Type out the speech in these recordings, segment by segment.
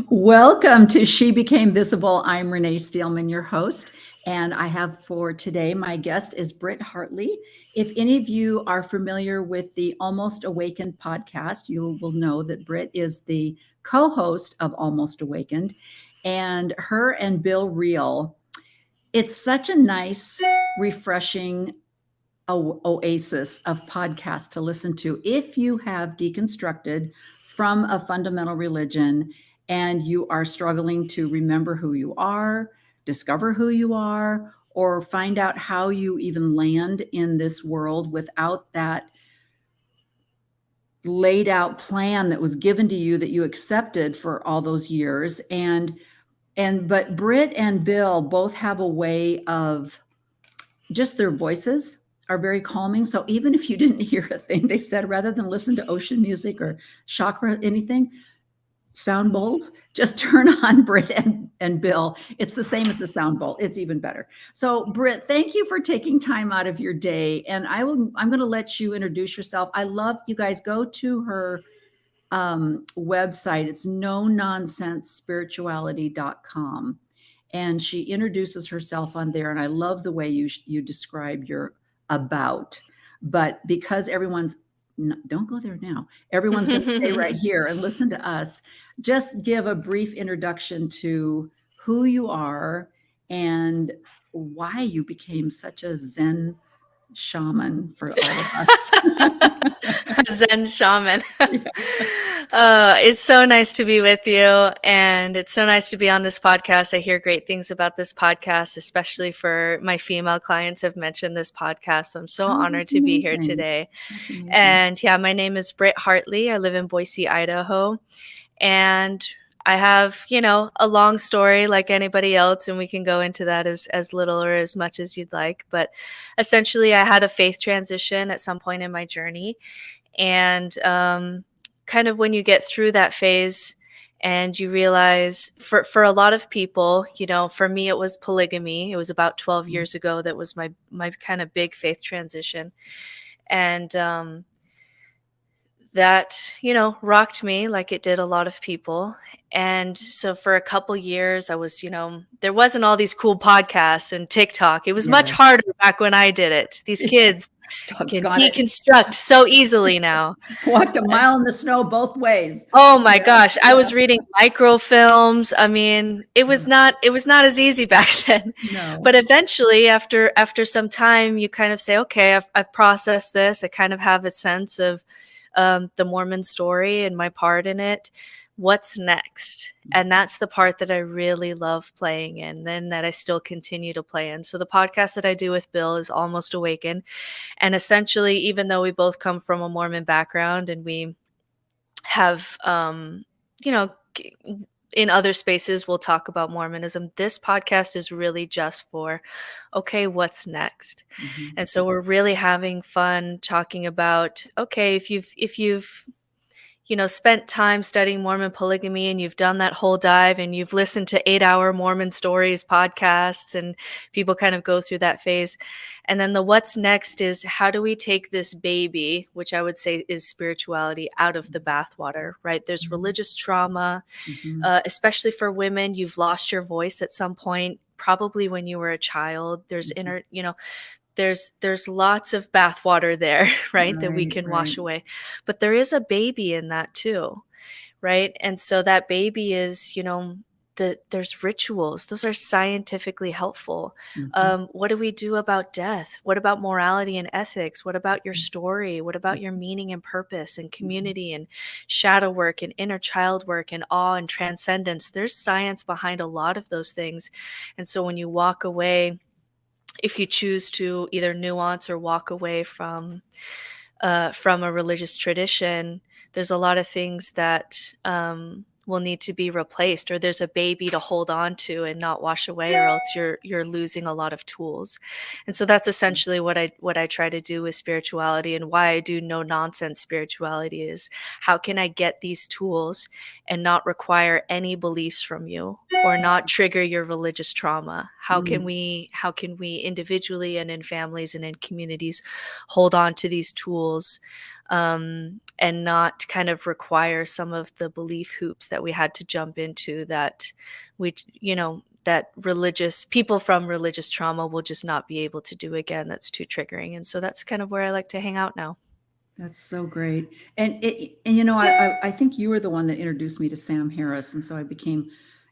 Welcome to She Became Visible. I'm Renee Steelman, your host, and I have for today my guest is Britt Hartley. If any of you are familiar with the Almost Awakened podcast, you will know that Britt is the co-host of Almost Awakened, and her and Bill Reel. It's such a nice, refreshing oasis of podcasts to listen to if you have deconstructed from a fundamental religion and you are struggling to remember who you are, discover who you are, or find out how you even land in this world without that laid out plan that was given to you that you accepted for all those years. But Britt and Bill both have a way of just their voices are very calming. So even if you didn't hear a thing they said, rather than listen to ocean music or chakra anything, sound bowls, just turn on Britt and Bill. It's the same as a sound bowl. It's even better. So Britt, thank you for taking time out of your day. And I'm going to let you introduce yourself. I love you guys. Go to her website. It's no nonsense spirituality.com. And she introduces herself on there. And I love the way you describe your about. But because don't go there now. Everyone's going to stay right here and listen to us. Just give a brief introduction to who you are and why you became such a Zen shaman for all of us. Zen shaman. It's so nice to be with you, and it's so nice to be on this podcast. I hear great things about this podcast, especially for my female clients have mentioned this podcast. So I'm so honored to be here today. And yeah, my name is Britt Hartley. I live in Boise, Idaho, and I have, a long story like anybody else, and we can go into that as little or as much as you'd like. But essentially, I had a faith transition at some point in my journey. And kind of when you get through that phase and you realize for a lot of people, for me, it was polygamy. It was about 12 years ago. That was my kind of big faith transition. And that, rocked me like it did a lot of people. And so for a couple years, I was, there wasn't all these cool podcasts and TikTok. It was much harder back when I did it. These kids can deconstruct so easily now. Walked a mile in the snow both ways. Oh my gosh. I was reading microfilms. I mean, it was not as easy back then. No. But eventually after some time, you kind of say, okay, I've processed this. I kind of have a sense of the Mormon story and my part in it. What's next? And that's the part that I really love playing in, and that I still continue to play in. So the podcast that I do with Bill is Almost Awakened. And essentially, even though we both come from a Mormon background and we have, in other spaces, we'll talk about Mormonism. This podcast is really just for, okay, what's next? Mm-hmm. And so we're really having fun talking about, okay, if you've spent time studying Mormon polygamy and you've done that whole dive and you've listened to 8-hour Mormon stories podcasts, and people kind of go through that phase. And then the what's next is, how do we take this baby, which I would say is spirituality, out of the bathwater, right? There's religious trauma, especially for women. You've lost your voice at some point, probably when you were a child. There's there's lots of bathwater there, right, that we can wash away. But there is a baby in that too, right? And so that baby is, there's rituals. Those are scientifically helpful. What do we do about death? What about morality and ethics? What about your story? What about your meaning and purpose and community and shadow work and inner child work and awe and transcendence? There's science behind a lot of those things. And so when you walk away, if you choose to either nuance or walk away from a religious tradition, there's a lot of things that will need to be replaced, or there's a baby to hold on to and not wash away, or else you're losing a lot of tools. And so that's essentially what I try to do with spirituality, and why I do no nonsense spirituality is, how can I get these tools and not require any beliefs from you, or not trigger your religious trauma? How can we individually and in families and in communities hold on to these tools and not kind of require some of the belief hoops that we had to jump into that that religious people from religious trauma will just not be able to do again. That's too triggering. And so that's kind of where I like to hang out now. That's so great. And I think you were the one that introduced me to Sam Harris. And so I became,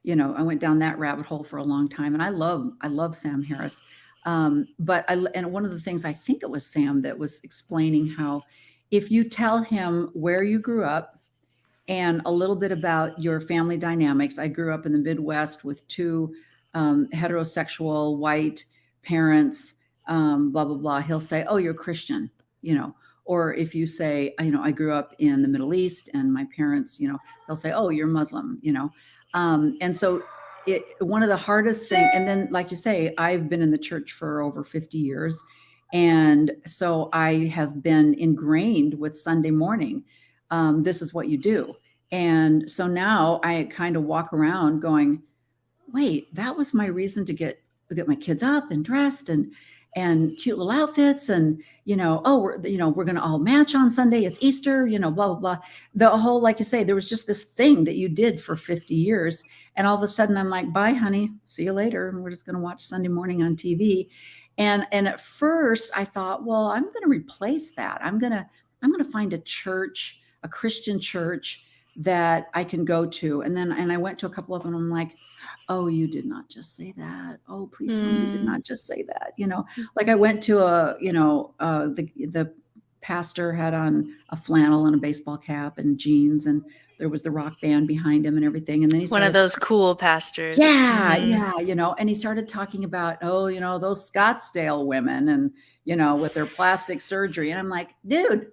I went down that rabbit hole for a long time, and I love Sam Harris. And one of the things, I think it was Sam that was explaining how if you tell him where you grew up and a little bit about your family dynamics. I grew up in the Midwest with two heterosexual white parents, blah, blah, blah. He'll say, oh, you're Christian, or if you say, I grew up in the Middle East and my parents, they'll say, oh, you're Muslim, and so one of the hardest things, and then like you say, I've been in the church for over 50 years. And so I have been ingrained with Sunday morning. This is what you do. And so now I kind of walk around going, wait, that was my reason to get my kids up and dressed and cute little outfits. And, we're going to all match on Sunday. It's Easter, blah, blah, blah. The whole, like you say, there was just this thing that you did for 50 years. And all of a sudden I'm like, bye, honey, see you later. And we're just going to watch Sunday morning on TV. And at first I thought, well, I'm going to replace that. I'm going to find a church, a Christian church that I can go to. And I went to a couple of them. I'm like, oh, you did not just say that. Oh, please tell me you did not just say that. Like I went to the pastor had on a flannel and a baseball cap and jeans, and there was the rock band behind him and everything. And then he's one of those cool pastors. Yeah. Yeah. And he started talking about, those Scottsdale women and, with their plastic surgery. And I'm like, dude,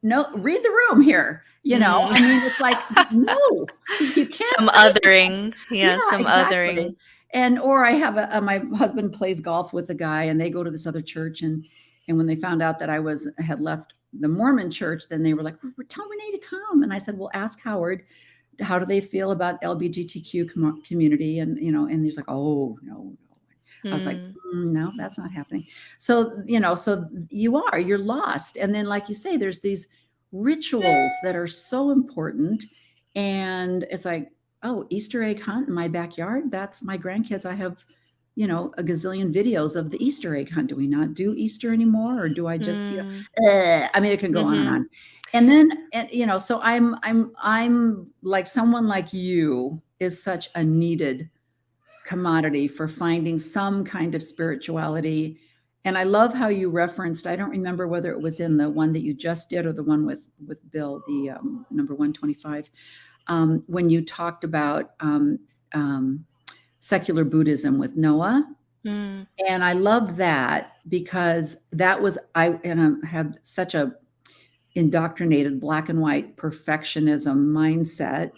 no, read the room here. I mean, it's like, no, you can't. Some othering. Yeah, some exactly. othering. Or I have my husband plays golf with a guy, and they go to this other church. And when they found out that I had left the Mormon church, then they were like, we're telling Renee to come. And I said, well, ask Howard, how do they feel about LGBTQ community? And, and he's like, oh, no. I was like, no, that's not happening. So, so you're lost. And then, like you say, there's these rituals that are so important. And it's like, oh, Easter egg hunt in my backyard. That's my grandkids. I have, a gazillion videos of the Easter egg hunt. Do we not do Easter anymore? Or do I just, I mean, it can go on and on. And then, so I'm like, someone like you is such a needed commodity for finding some kind of spirituality. And I love how you referenced, I don't remember whether it was in the one that you just did or the one with Bill, the number 125, when you talked about secular Buddhism with Noah. And I loved that because that was, I have such a indoctrinated black and white perfectionism mindset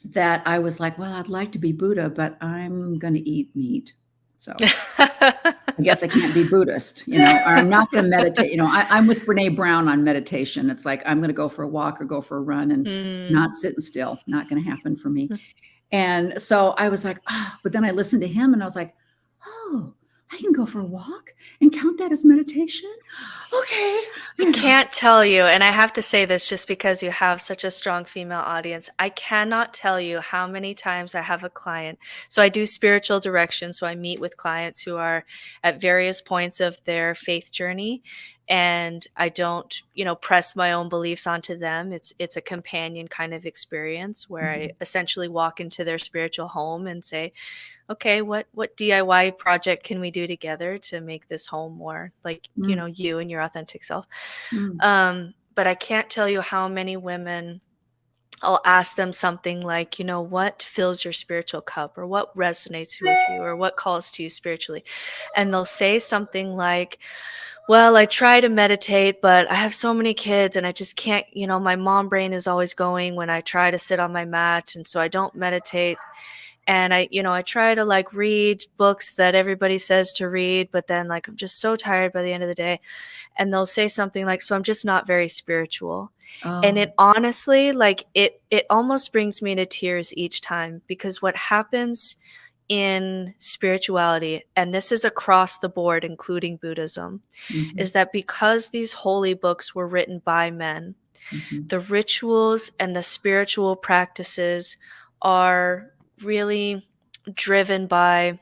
that I was like, well, I'd like to be Buddha, but I'm going to eat meat. So I guess I can't be Buddhist, or I'm not going to meditate. I'm with Brene Brown on meditation. It's like, I'm going to go for a walk or go for a run and not sitting still. Not going to happen for me. And so I was like, but then I listened to him and I was like, oh, I can go for a walk and count that as meditation. Okay. I can't tell you, and I have to say this just because you have such a strong female audience. I cannot tell you how many times I have a client. So I do spiritual direction. So I meet with clients who are at various points of their faith journey. And I don't, press my own beliefs onto them. It's a companion kind of experience where I essentially walk into their spiritual home and say, okay, what DIY project can we do together to make this home more like, you and your authentic self? But I can't tell you how many women I'll ask them something like, what fills your spiritual cup, or what resonates with you, or what calls to you spiritually? And they'll say something like, well, I try to meditate, but I have so many kids and I just can't, my mom brain is always going when I try to sit on my mat. And so I don't meditate. And I try to read books that everybody says to read, but then I'm just so tired by the end of the day. And they'll say something like, so I'm just not very spiritual. And it honestly, it almost brings me to tears each time, because what happens in spirituality, and this is across the board, including Buddhism, Mhm. is that because these holy books were written by men, Mhm. the rituals and the spiritual practices are really driven by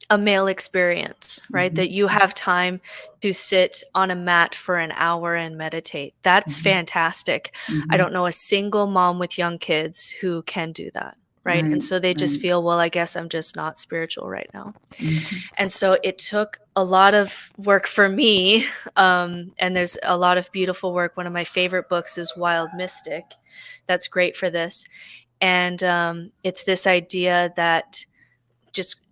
a male experience, right? Mhm. That you have time to sit on a mat for an hour and meditate. That's Mhm. fantastic. I Mhm. don't know a single mom with young kids who can do that, right? And Right. so they just Right. feel, well, I guess I'm just not spiritual right now. Mhm. And so it took a lot of work for me. And there's a lot of beautiful work. One of my favorite books is Wild Mystic. That's great for this. And it's this idea that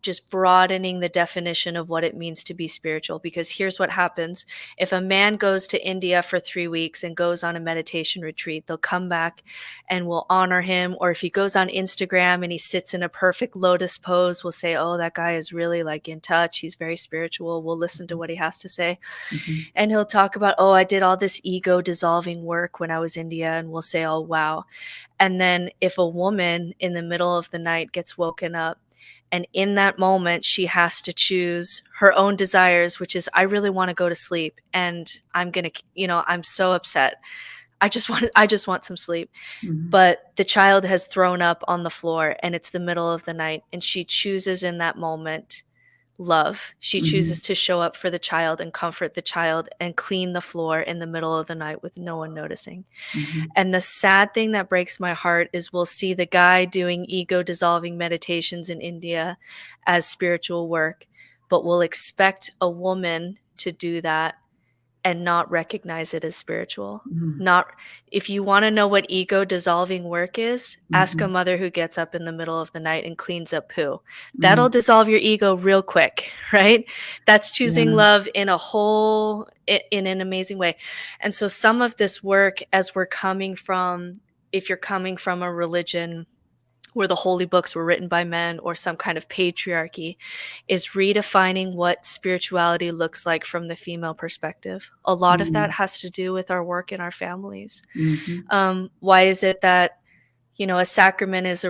just broadening the definition of what it means to be spiritual, because here's what happens. If a man goes to India for 3 weeks and goes on a meditation retreat, they'll come back and we'll honor him. Or if he goes on Instagram and he sits in a perfect lotus pose, we'll say, oh, that guy is really like in touch, he's very spiritual, we'll listen to what he has to say. Mhm. And he'll talk about, oh, I did all this ego dissolving work when I was in India, and we'll say, oh, wow. And then if a woman in the middle of the night gets woken up, and in that moment, she has to choose her own desires, which is, I really want to go to sleep. And I'm going to, I'm so upset. I just want some sleep. Mhm. But the child has thrown up on the floor and it's the middle of the night. And she chooses in that moment love. She Mhm. chooses to show up for the child and comfort the child and clean the floor in the middle of the night with no one noticing. Mhm. And the sad thing that breaks my heart is we'll see the guy doing ego dissolving meditations in India as spiritual work, but we'll expect a woman to do that and not recognize it as spiritual. Mhm. Not If you want to know what ego dissolving work is, ask a Mhm. mother who gets up in the middle of the night and cleans up poo. That'll Mhm. dissolve your ego real quick, right? That's choosing Yeah. love in an amazing way. And so some of this work, as we're coming from, if you're coming from a religion where the holy books were written by men or some kind of patriarchy, is redefining what spirituality looks like from the female perspective. A lot of that Mhm. has to do with our work in our families. Mhm. Why is it that a sacrament is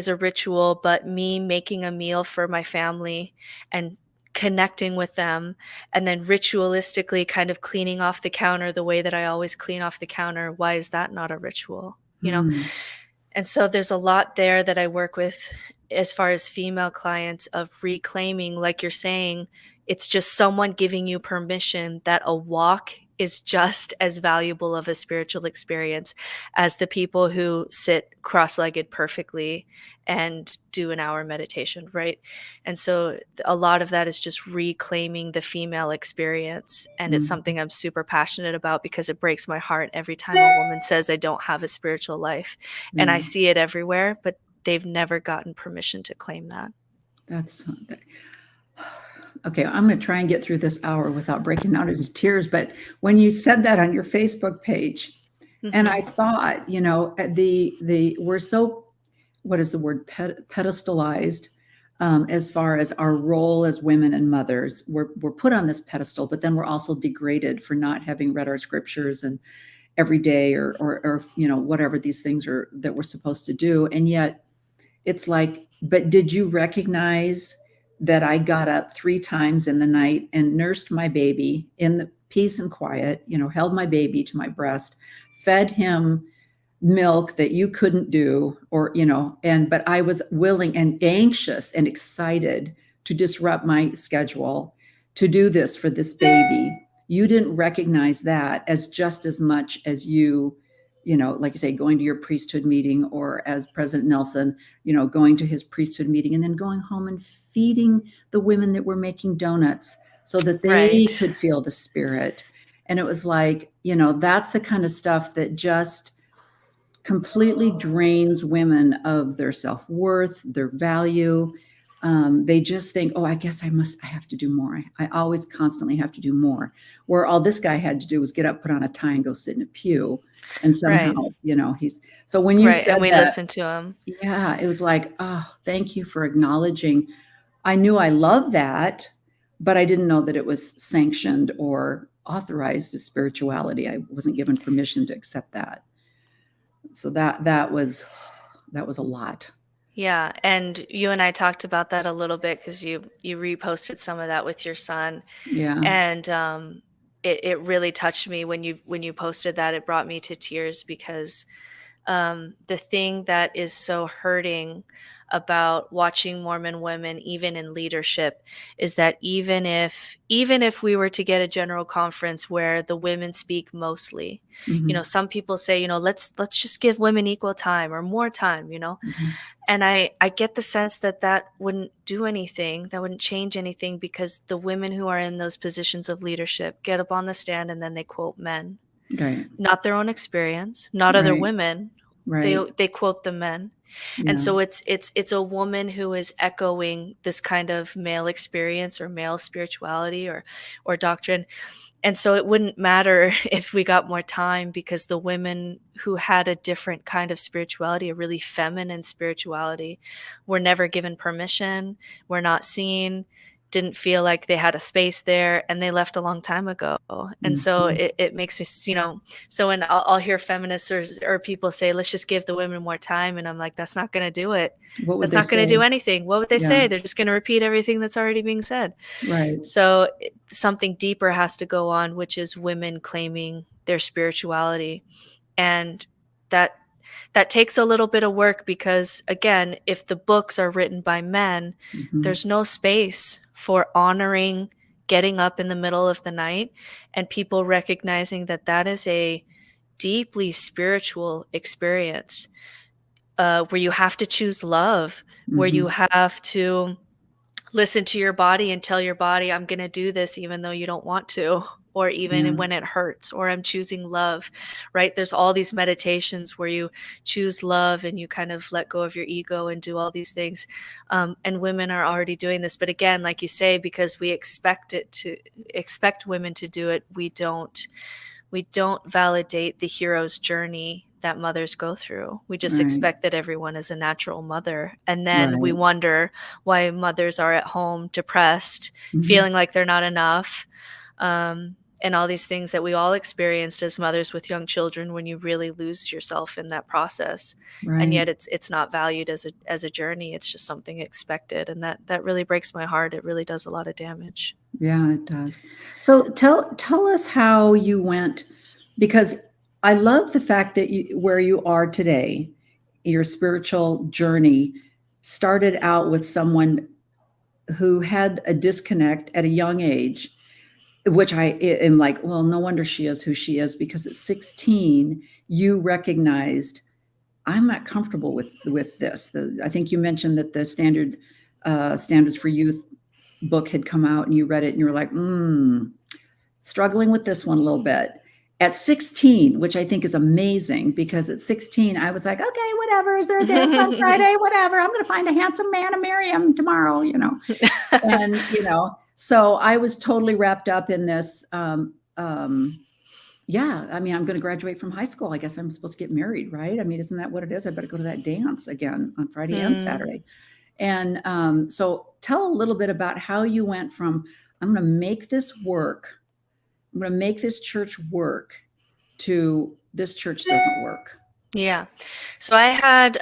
a ritual, but me making a meal for my family and connecting with them, and then ritualistically kind of cleaning off the counter the way that I always clean off the counter? Why is that not a ritual? Mhm. And so there's a lot there that I work with as far as female clients, of reclaiming, like you're saying, it's just someone giving you permission that a walk is just as valuable of a spiritual experience as the people who sit cross-legged perfectly and do an hour meditation, right? And so a lot of that is just reclaiming the female experience. And it's Mhm. something I'm super passionate about, because it breaks my heart every time a woman says, I don't have a spiritual life. And I Yeah. see it everywhere, but they've never gotten permission to claim that. That's okay. I'm going to try and get through this hour without breaking out into tears. But when you said that on your Facebook page, and I Mhm. thought, the we're so, what is the word, pedestalized, as far as our role as women and mothers. We're put on this pedestal, but then we're also degraded for not having read our scriptures and every day, or whatever these things are that we're supposed to do. And yet it's like, but did you recognize that I got up 3 times in the night and nursed my baby in the peace and quiet, held my baby to my breast, fed him milk that you couldn't do, or but I was willing and anxious and excited to disrupt my schedule to do this for this baby. You didn't recognize that as just as much as like you say, going to your priesthood meeting, or as President Nelson, going to his priesthood meeting and then going home and feeding the women that were making donuts so that they Right. could feel the spirit. And it was like, that's the kind of stuff that just completely drains women of their self-worth, their value. They just think, oh, I guess I have to do more. I always constantly have to do more. Where all this guy had to do was get up, put on a tie, and go sit in a pew. And somehow, Right. he's, so when you Right. And said we that, listen to them. yeah, it was like, oh, thank you for acknowledging. I knew I loved that, but I didn't know that it was sanctioned or authorized as spirituality. I wasn't given permission to accept that. So that was a lot. Yeah, and you and I talked about that a little bit because you reposted some of that with your son, Yeah. and it really touched me when you posted that. It brought me to tears because the thing that is so hurting about watching Mormon women, even in leadership, is that even if we were to get a general conference where the women speak mostly, you know, Hmm. some people say, you know, let's just give women equal time or more time, you know, Hmm. and I get the sense that that wouldn't do anything, that wouldn't change anything because the women who are in those positions of leadership get up on the stand and then they quote men, Right. not their own experience, not other Right. women. Right. They quote the men. And Yeah. so it's a woman who is echoing this kind of male experience or male spirituality or doctrine. And so it wouldn't matter if we got more time because the women who had a different kind of spirituality, a really feminine spirituality, were never given permission, were not seen, didn't feel like they had a space there, and they left a long time ago. And so Mhm. it makes me, you know, so when I'll hear feminists or people say, let's just give the women more time. And I'm like, that's not going to do it. What would That's they not going to say? do anything. What would they Yeah. say? They're just going to repeat everything that's already being said. Right. So something deeper has to go on, which is women claiming their spirituality. And that that takes a little bit of work because again, if the books are written by men, Mhm. there's no space for honoring getting up in the middle of the night and people recognizing that that is a deeply spiritual experience, where you have to choose love, where you Mhm. have to listen to your body and tell your body, I'm going to do this even though you don't want to, or even Yeah. when it hurts, or I'm choosing love, right? There's all these meditations where you choose love and you kind of let go of your ego and do all these things. And women are already doing this. But again, like you say, because we expect women to do it, we don't validate the hero's journey that mothers go through. We just Right. expect that everyone is a natural mother. And then we Right. wonder why mothers are at home depressed, Mhm. feeling like they're not enough, and all these things that we all experienced as mothers with young children when you really lose yourself in that process. And Right. yet it's not valued as a journey. It's just something expected. And that really breaks my heart. It really does a lot of damage. Yeah, it does. So tell us how you went, because I love the fact that where you are today, your spiritual journey started out with someone who had a disconnect at a young age, which I am like, well, no wonder she is who she is, because at 16 you recognized I'm not comfortable with this. I think you mentioned that the standards for youth book had come out and you read it and you were like, struggling with this one a little bit. At 16, which I think is amazing, because at 16 I was like, okay, whatever. Is there a dance on Friday? Whatever. I'm going to find a handsome man and marry him tomorrow, And so I was totally wrapped up in this. Yeah, I mean, I'm going to graduate from high school. I guess I'm supposed to get married, right? I mean, isn't that what it is? I better go to that dance again on Friday and Mm. Saturday. And so tell a little bit about how you went from, I'm going to make this work, I'm going to make this church work, to this church doesn't work. Yeah. So I had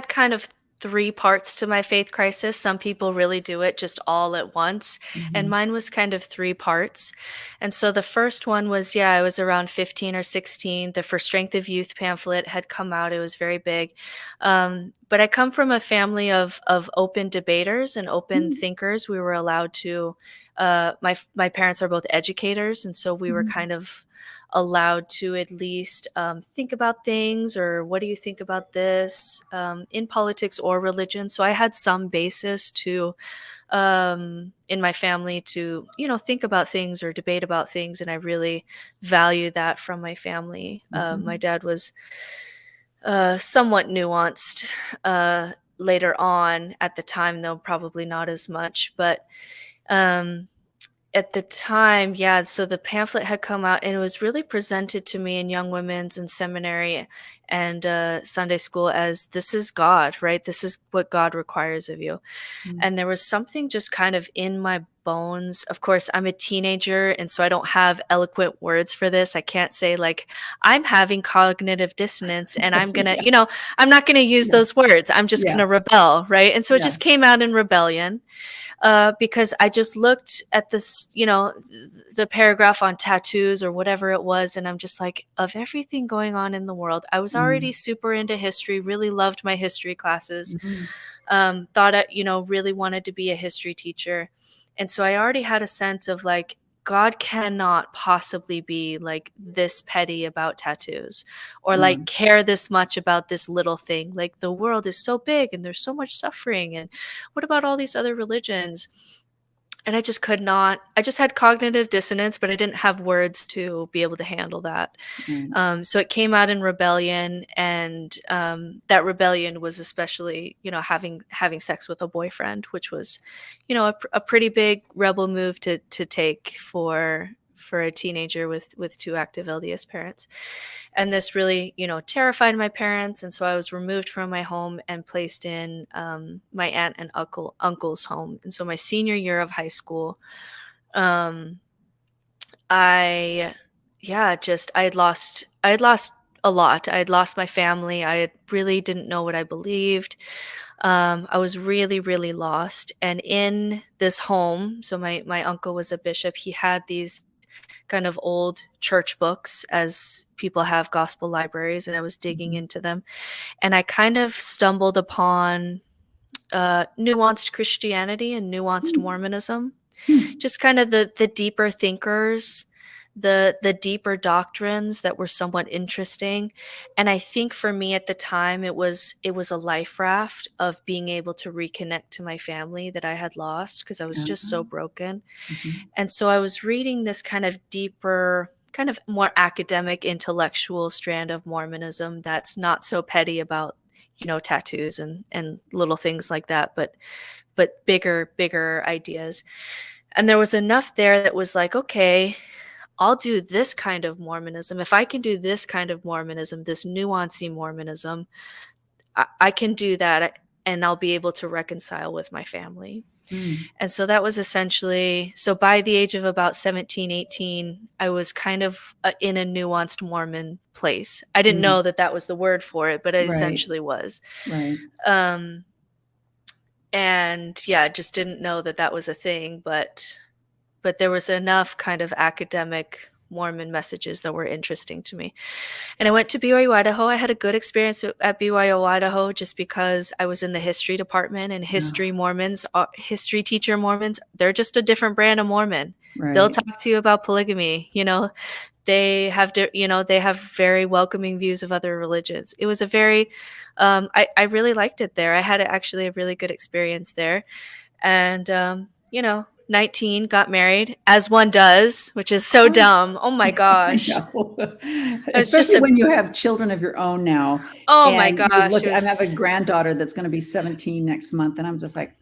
kind of three parts to my faith crisis. Some people really do it just all at once, and Mhm. mine was kind of three parts. And so the first one was, yeah, I was around 15 or 16. The For Strength of Youth pamphlet had come out. It was very big. But I come from a family of open debaters and open Mm. thinkers. We were allowed to my parents are both educators, and so we were Mhm. kind of allowed to at least think about things, or what do you think about this, in politics or religion. So I had some basis to in my family to, you know, think about things or debate about things, and I really value that from my family. My Mhm. dad was somewhat nuanced later on. At the time, though, probably not as much, but um, at the time, yeah, so the pamphlet had come out and it was really presented to me in young women's and seminary and Sunday school as, this is God, right? This is what God requires of you. Mm. And there was something just kind of in my bones. Of course, I'm a teenager, and so I don't have eloquent words for this. I can't say like, I'm having cognitive dissonance and I'm gonna, Yeah. I'm not gonna use Yeah. those words. I'm just Yeah. gonna rebel, right? And so it Yeah. just came out in rebellion, because I just looked at this, the paragraph on tattoos or whatever it was, and I'm just like, of everything going on in the world, I was already super into history, really loved my history classes, Mhm. thought I, really wanted to be a history teacher. And so I already had a sense of like, God cannot possibly be like this petty about tattoos or like Mm. care this much about this little thing. Like the world is so big and there's so much suffering. And what about all these other religions? And I just could not, I just had cognitive dissonance, but I didn't have words to be able to handle that. Right. So it came out in rebellion, and that rebellion was especially, having sex with a boyfriend, which was, a pretty big rebel move to take for a teenager with two active LDS parents. And this really, terrified my parents, and so I was removed from my home and placed in my aunt and uncle's home. And so my senior year of high school, um, I just I had lost a lot. I had lost my family. Really didn't know what I believed. I was really, really lost. And in this home, so my uncle was a bishop. He had these kind of old church books, as people have gospel libraries, and I was digging Mhm. into them. And I kind of stumbled upon nuanced Christianity and nuanced Mm. Mormonism, Mm. just kind of the deeper thinkers, the deeper doctrines that were somewhat interesting. And I think for me at the time, it was a life raft of being able to reconnect to my family that I had lost, because I was just so Uh-huh. broken. Mhm. And so I was reading this kind of deeper, kind of more academic, intellectual strand of Mormonism that's not so petty about, tattoos and little things like that, but bigger ideas. And there was enough there that was like, okay, I'll do this kind of Mormonism. If I can do this kind of Mormonism, this nuancy Mormonism, I can do that, and I'll be able to reconcile with my family. Mm. And so that was essentially, so by the age of about 17, 18, I was kind of in a nuanced Mormon place. I didn't Mm. know that that was the word for it, but it Right. essentially was. Right. Um, and yeah, I just didn't know that that was a thing, but there was enough kind of academic Mormon messages that were interesting to me. And I went to BYU Idaho. I had a good experience at BYU Idaho just because I was in the history department, and Oh, history teacher Mormons, they're just a different brand of Mormon. They'll right. talk to you about polygamy. They have very welcoming views of other religions. It was a very, I really liked it there. I had actually a really good experience there. And, 19, got married, as one does, which is so Oh, dumb. Oh my I gosh. know. It's just Especially when you have children of your own now, oh my and you gosh. look. It I have a was, granddaughter that's going to be 17 next month, and I'm just like,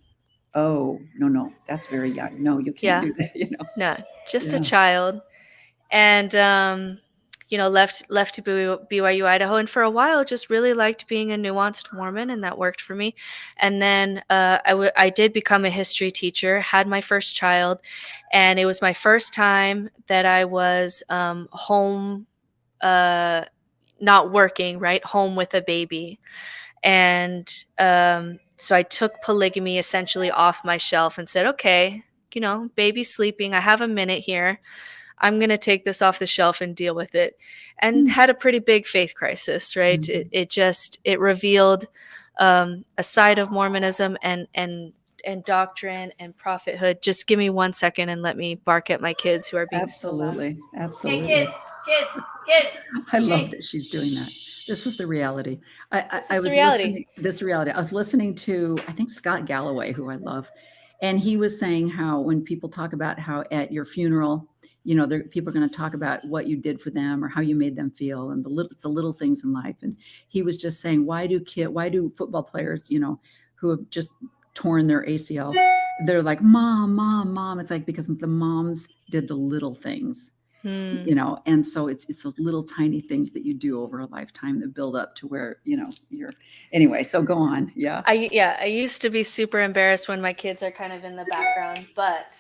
oh no, no, that's very young. No, you can't yeah, do that. no, just a Yeah. child. And, left to BYU Idaho, and for a while just really liked being a nuanced Mormon, and that worked for me. And then I did become a history teacher, had my first child, and it was my first time that I was home, uh, not working, right, home with a baby. And so I took polygamy essentially off my shelf and said, okay, baby's sleeping, I have a minute here, I'm going to take this off the shelf and deal with it. And Mm. had a pretty big faith crisis, right? Mhm. It revealed a side of Mormonism and doctrine and prophethood. Just give me 1 second and let me bark at my kids who are being so loud. Absolutely. Hey, Absolutely. kids. I love Hey, that she's doing that. This is the reality. this I is the was reality. listening, this reality. I was listening to, I think, Scott Galloway, who I love. And he was saying how when people talk about how at your funeral, people are going to talk about what you did for them or how you made them feel, and it's the little things in life. And he was just saying, why do football players, who have just torn their ACL, they're like, mom, mom, mom. It's like, because the moms did the little things. Hmm. And so it's those little tiny things that you do over a lifetime that build up to where, you're anyway. So go on. Yeah. I used to be super embarrassed when my kids are kind of in the background, but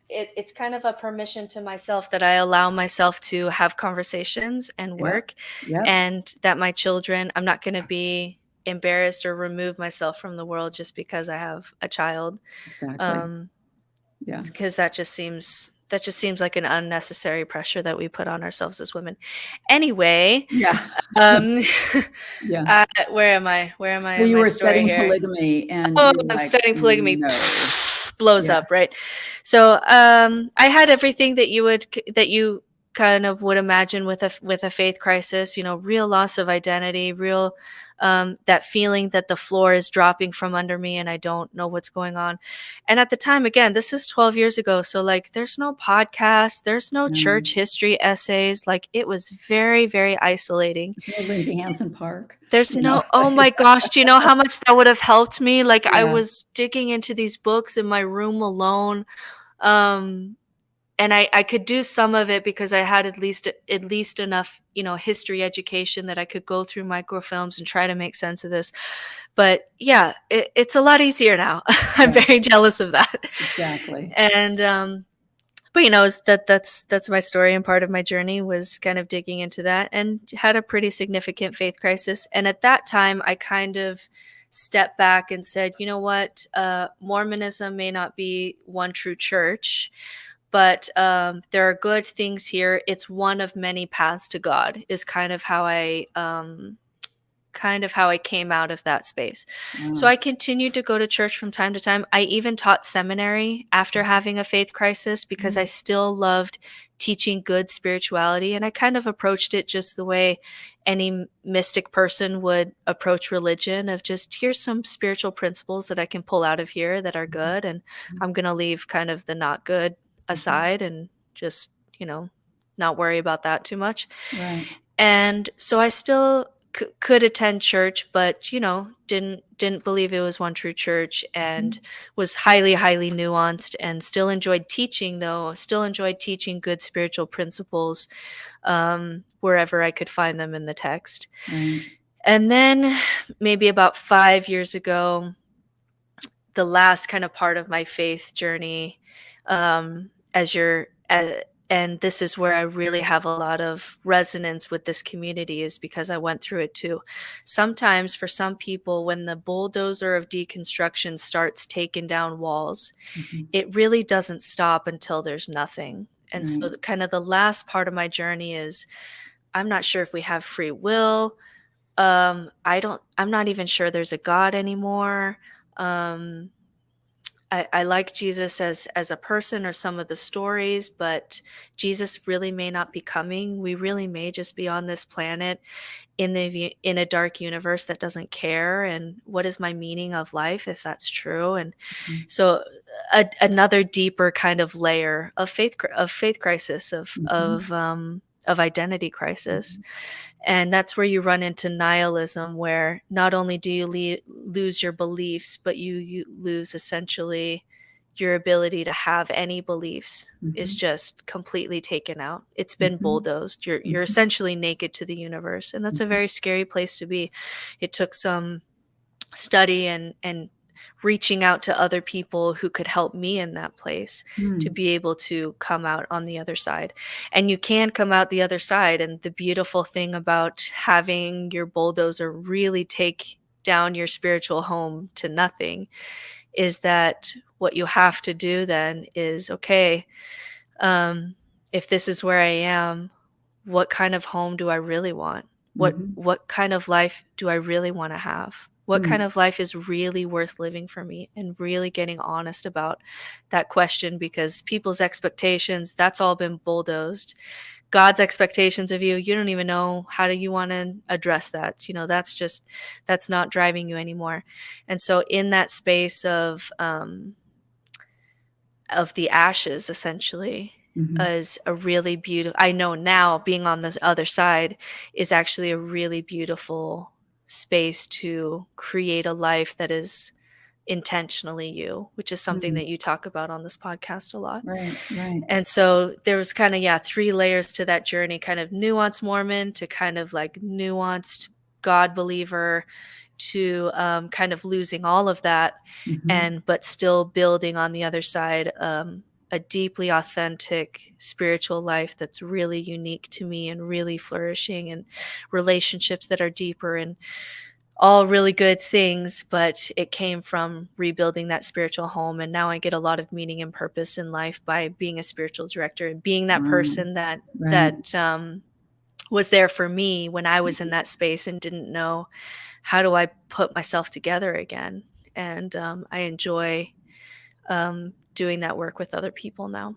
it's kind of a permission to myself that I allow myself to have conversations and Yep. work, Yep. and that my children, I'm not going to be embarrassed or remove myself from the world just because I have a child. Exactly. Um, Yeah. because that just seems like an unnecessary pressure that we put on ourselves as women. Anyway, Yeah. um, Yeah. where am I? Where am I So in you my were story studying here? polygamy and Oh, you're I'm like, studying polygamy. no. Blows Yeah. up, right? So I had everything that you kind of would imagine with a faith crisis. Real loss of identity, real that feeling that the floor is dropping from under me and I don't know what's going on. And at the time, again, this is 12 years ago, so like there's no podcast, there's no No. church history essays. Like it was very, very isolating. There's no Lindsay Hansen Park, There's no, oh my gosh, do you know how much that would have helped me? Like I Yeah. was digging into these books in my room alone. Um, and I could do some of it because I had at least enough, history education that I could go through microfilms and try to make sense of this. But yeah, it's a lot easier now. I'm Yeah. very jealous of that. Exactly. And but that's my story, and part of my journey was kind of digging into that, and had a pretty significant faith crisis. And at that time I kind of stepped back and said, you know what, Mormonism may not be one true church, but there are good things here. It's one of many paths to God, is kind of how I came out of that space. So Wow. I continued to go to church from time to time. I even taught seminary after having a faith crisis because I still loved teaching good spirituality. And I kind of approached it just the way any mystic person would approach religion, of just, here's some spiritual principles that I can pull out of here that are good. And I'm going to leave kind of the not good aside and just, not worry about that too much. Right. And so I still could attend church, but didn't believe it was one true church, and was highly nuanced, and still enjoyed teaching, though still enjoyed teaching good spiritual principles wherever I could find them in the text. Right. And then maybe about 5 years ago, the last kind of part of my faith journey, as you're and this is where I really have a lot of resonance with this community, is because I went through it too. Sometimes for some people, when the bulldozer of deconstruction starts taking down walls, it really doesn't stop until there's nothing. And so Right. kind of the last part of my journey is, I'm not sure if we have free will. I'm not even sure there's a God anymore. Um, I like Jesus as a person, or some of the stories, but Jesus really may not be coming. We really may just be on this planet in a dark universe that doesn't care. And what is my meaning of life if that's true? And so another deeper kind of layer of faith crisis, of identity crisis. And that's where you run into nihilism, where not only do you lose your beliefs, but you lose essentially your ability to have any beliefs, is just completely taken out. It's been bulldozed. You're essentially naked to the universe. And that's a very scary place to be. It took some study and reaching out to other people who could help me in that place to be able to come out on the other side. And you can come out the other side. And the beautiful thing about having your bulldozer really take down your spiritual home to nothing is that what you have to do then is, okay, if this is where I am, what kind of home do I really want? What kind of life do I really want to have? What kind of life is really worth living for me? And really getting honest about that question, because people's expectations, that's all been bulldozed. God's expectations of you, you don't even know how do you want to address that. That's not driving you anymore. And so in that space of the ashes, essentially, is a really beautiful, I know now, being on this other side, is actually a really beautiful space to create a life that is intentionally you, which is something that you talk about on this podcast a lot. Right, right. And so there was kind of, 3 layers to that journey, kind of nuanced Mormon to kind of like nuanced God believer to kind of losing all of that, Mhm. but still building on the other side a deeply authentic spiritual life that's really unique to me and really flourishing, and relationships that are deeper, and all really good things, but it came from rebuilding that spiritual home. And now I get a lot of meaning and purpose in life by being a spiritual director and being that Wow. person that Right. was there for me when I was in that space and didn't know how do I put myself together again. And I enjoy doing that work with other people now.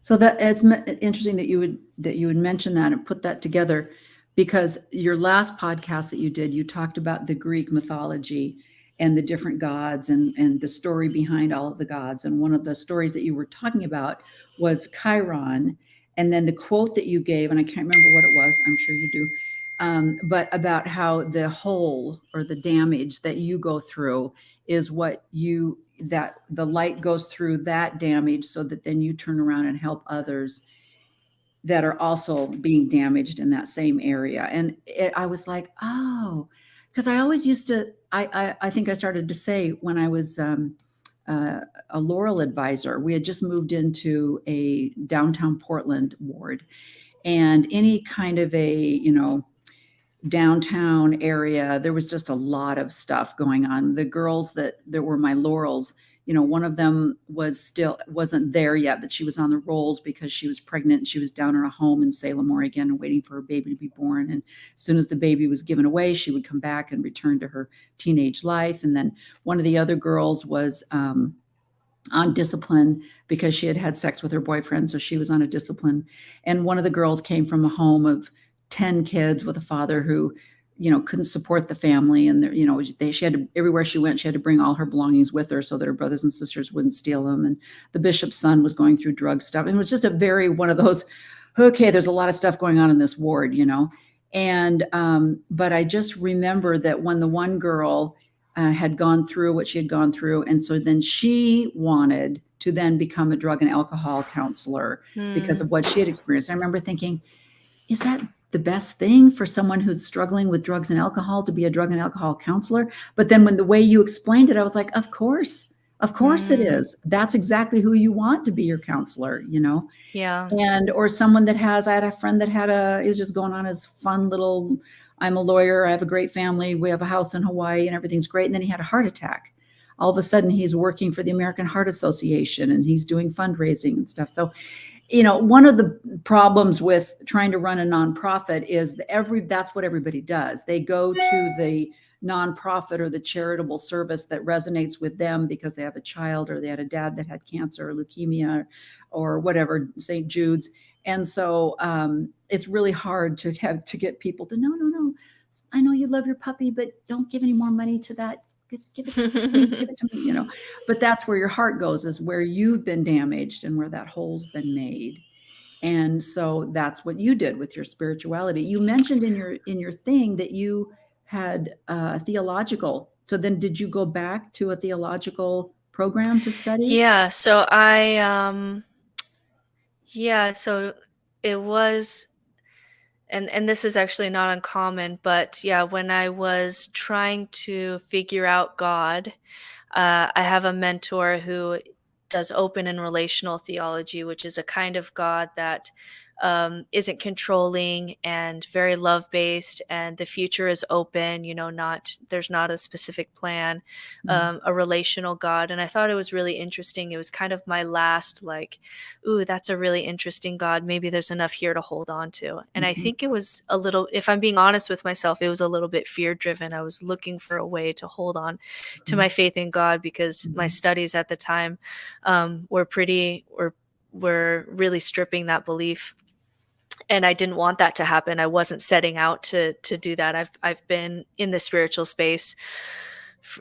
So that it's interesting that you would mention that and put that together, because your last podcast that you did, you talked about the Greek mythology and the different gods and the story behind all of the gods. And one of the stories that you were talking about was Chiron. And then the quote that you gave, and I can't remember what it was, I'm sure you do, but about how the hole or the damage that you go through is what you, that the light goes through that damage so that then you turn around and help others that are also being damaged in that same area. And I was like, oh, because I always used to, I think I started to say when I was a Laurel advisor, we had just moved into a downtown Portland ward, and any kind of a, downtown area, there was just a lot of stuff going on. The girls that were my laurels, one of them wasn't there yet, but she was on the rolls because she was pregnant and she was down in a home in Salem, Oregon, and waiting for her baby to be born. And as soon as the baby was given away, she would come back and return to her teenage life. And then one of the other girls was on discipline because she had had sex with her boyfriend, so she was on a discipline. And one of the girls came from a home of 10 kids with a father who, couldn't support the family. And, she had to, everywhere she went, she had to bring all her belongings with her so that her brothers and sisters wouldn't steal them. And the bishop's son was going through drug stuff. And it was just one of those, okay, there's a lot of stuff going on in this ward, And, but I just remember that when the one girl had gone through what she had gone through, and so then she wanted to then become a drug and alcohol counselor because of what she had experienced. I remember thinking, is that the best thing for someone who's struggling with drugs and alcohol to be a drug and alcohol counselor? But then when the way you explained it, I was like, of course it is. That's exactly who you want to be your counselor, Yeah. And, or someone that I had a friend that is just going on his fun little, I'm a lawyer, I have a great family, we have a house in Hawaii and everything's great. And then he had a heart attack. All of a sudden he's working for the American Heart Association and he's doing fundraising and stuff. So, one of the problems with trying to run a nonprofit is that's what everybody does. They go to the nonprofit or the charitable service that resonates with them because they have a child or they had a dad that had cancer or leukemia or whatever, St. Jude's. And so it's really hard to get people to, no, I know you love your puppy, but don't give any more money to that. Give it to me, But that's where your heart goes, is where you've been damaged and where that hole's been made. And so that's what you did with your spirituality. You mentioned in your thing that you had theological. So then did you go back to a theological program to study? Yeah. So so it was, and this is actually not uncommon, but yeah, when I was trying to figure out God, I have a mentor who does open and relational theology, which is a kind of God that isn't controlling and very love based, and the future is open. There's not a specific plan. A relational God, and I thought it was really interesting. It was kind of my last ooh, that's a really interesting God. Maybe there's enough here to hold on to. And I think it was a little, if I'm being honest with myself, it was a little bit fear driven. I was looking for a way to hold on to my faith in God because my studies at the time were really stripping that belief. And I didn't want that to happen. I wasn't setting out to do that. I've been in the spiritual space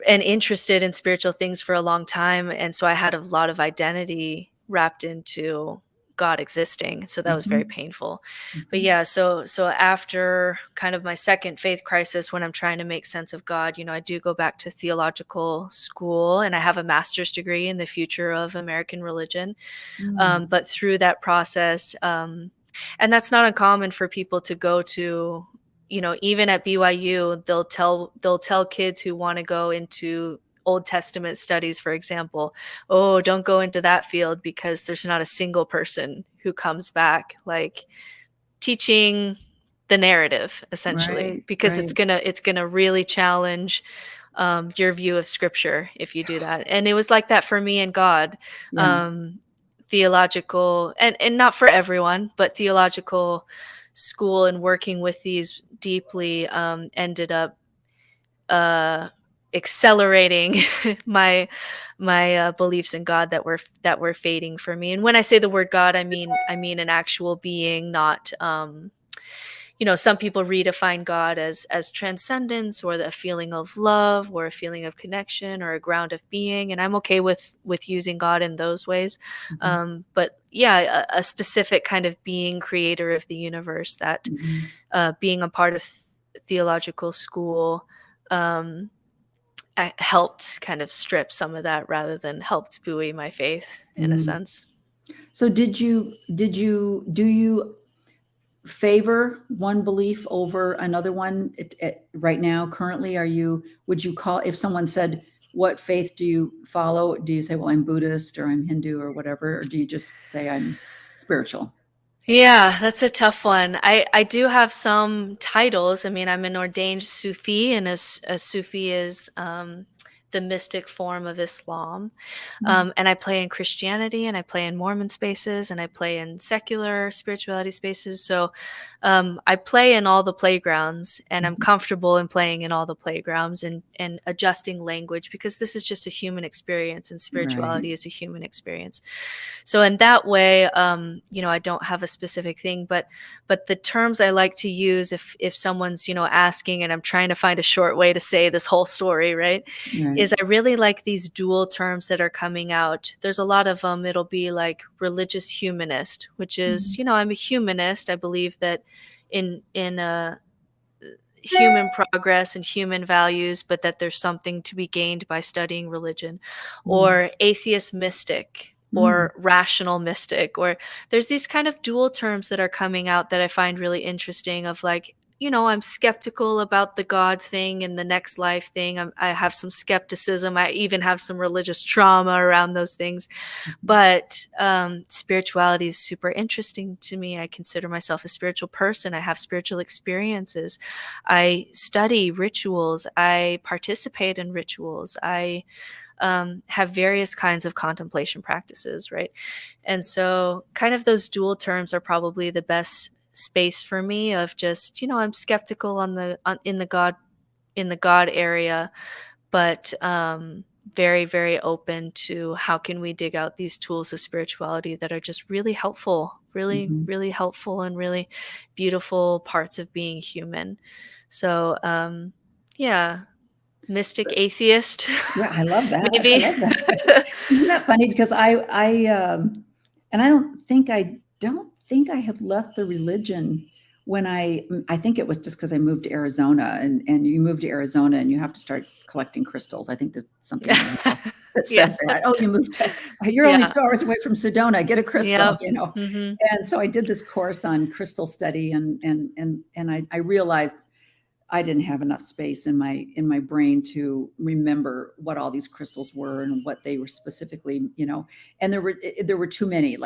and interested in spiritual things for a long time, and so I had a lot of identity wrapped into God existing. So that was very painful. But Mhm. yeah, so after kind of my second faith crisis, when I'm trying to make sense of God, I do go back to theological school, and I have a master's degree in the future of American religion. Mm. But through that process, and that's not uncommon for people to go to, even at BYU, they'll tell kids who want to go into Old Testament studies, for example, oh, don't go into that field because there's not a single person who comes back like teaching the narrative, essentially, Right, because it's right. gonna really challenge your view of scripture if you do that. And it was like that for me and God. Yeah. um, Theological, and not for everyone, but theological school and working with these deeply ended up uh, accelerating my beliefs in God that were fading for me. And when I say the word God, I mean an actual being, not some people redefine God as transcendence, or a feeling of love, or a feeling of connection, or a ground of being, and I'm okay with using God in those ways. Mhm. But yeah, a specific kind of being, creator of the universe, that Mhm. being a part of theological school um, helped kind of strip some of that, rather than helped buoy my faith in a Mm. sense. So do you favor one belief over another one right now? Currently, would you call, if someone said, what faith do you follow? Do you say, well, I'm Buddhist or I'm Hindu or whatever? Or do you just say I'm spiritual? Yeah, that's a tough one. I do have some titles. I mean, I'm an ordained Sufi, and a Sufi is the mystic form of Islam. Mm. And I play in Christianity, and I play in Mormon spaces, and I play in secular spirituality spaces. So I play in all the playgrounds, and I'm Mhm. comfortable in playing in all the playgrounds, and adjusting language, because this is just a human experience, and Right. spirituality is a human experience. So in that way, I don't have a specific thing, but the terms I like to use, if someone's asking, and I'm trying to find a short way to say this whole story, right, Right. is I really like these dual terms that are coming out. There's a lot of them. It'll be like religious humanist, which is, Mhm. I'm a humanist. I believe that in human progress and human values, but that there's something to be gained by studying religion. Mm. Or atheist mystic, Mm. or rational mystic, or there's these kind of dual terms that are coming out that I find really interesting, of like, I'm skeptical about the God thing and the next life thing. I have some skepticism. I even have some religious trauma around those things. Mhm. But spirituality is super interesting to me. I consider myself a spiritual person. I have spiritual experiences. I study rituals. I participate in rituals. I have various kinds of contemplation practices, right? And so, kind of those dual terms are probably the best space for me, of just, I'm skeptical in the God area, but very, very open to how can we dig out these tools of spirituality that are just really helpful, really, Mhm. really helpful, and really beautiful parts of being human. So, yeah, mystic atheist, Yeah, I love that. I maybe. love that. Isn't that funny? Because and I don't think I had left the religion when I think it was just because I moved to Arizona, and you move to Arizona and you have to start collecting crystals. I think there's something in the law that Yeah, says that. Oh, you're only yeah, 2 hours away from Sedona, get a crystal, yep. Hmm. And so I did this course on crystal study, and I realized I didn't have enough space in my brain to remember what all these crystals were and what they were specifically, and there were too many.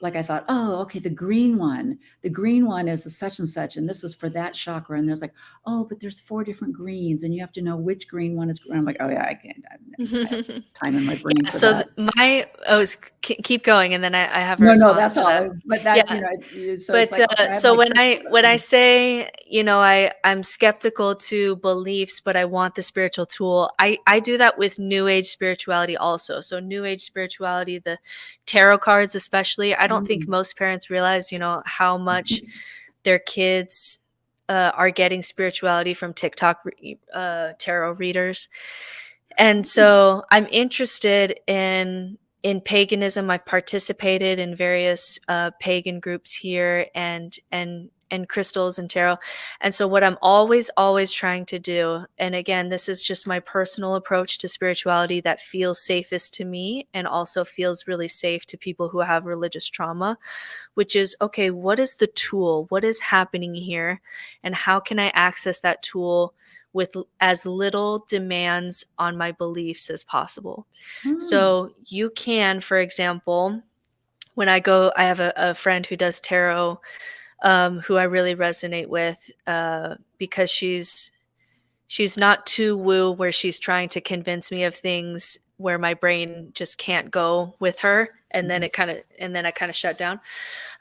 Like I thought, oh, okay, the green one is a such and such, and this is for that chakra. And there's like, oh, but there's 4 different greens, and you have to know which green one is. I'm like, oh yeah, I can't. I have time in my brain Yeah, for so that. keep going, and then I have a No, response that's to that. all. But that, Yeah, so it's but like, okay, I have so my when crystal, but when I'm I like, say, I'm skeptical to beliefs, but I want the spiritual tool, I do that with New Age spirituality also. So New Age spirituality, the tarot cards especially, I don't think mm, most parents realize, how much their kids are getting spirituality from TikTok tarot readers. And mm, so I'm interested in in paganism, I've participated in various pagan groups here, and crystals and tarot. And so what I'm always trying to do, and again, this is just my personal approach to spirituality that feels safest to me and also feels really safe to people who have religious trauma, which is, okay, what is the tool? What is happening here? And how can I access that tool with as little demands on my beliefs as possible? Hmm. So you can, for example, I have a friend who does tarot, who I really resonate with, because she's not too woo, where she's trying to convince me of things where my brain just can't go with her, and then Mhm. I kind of shut down.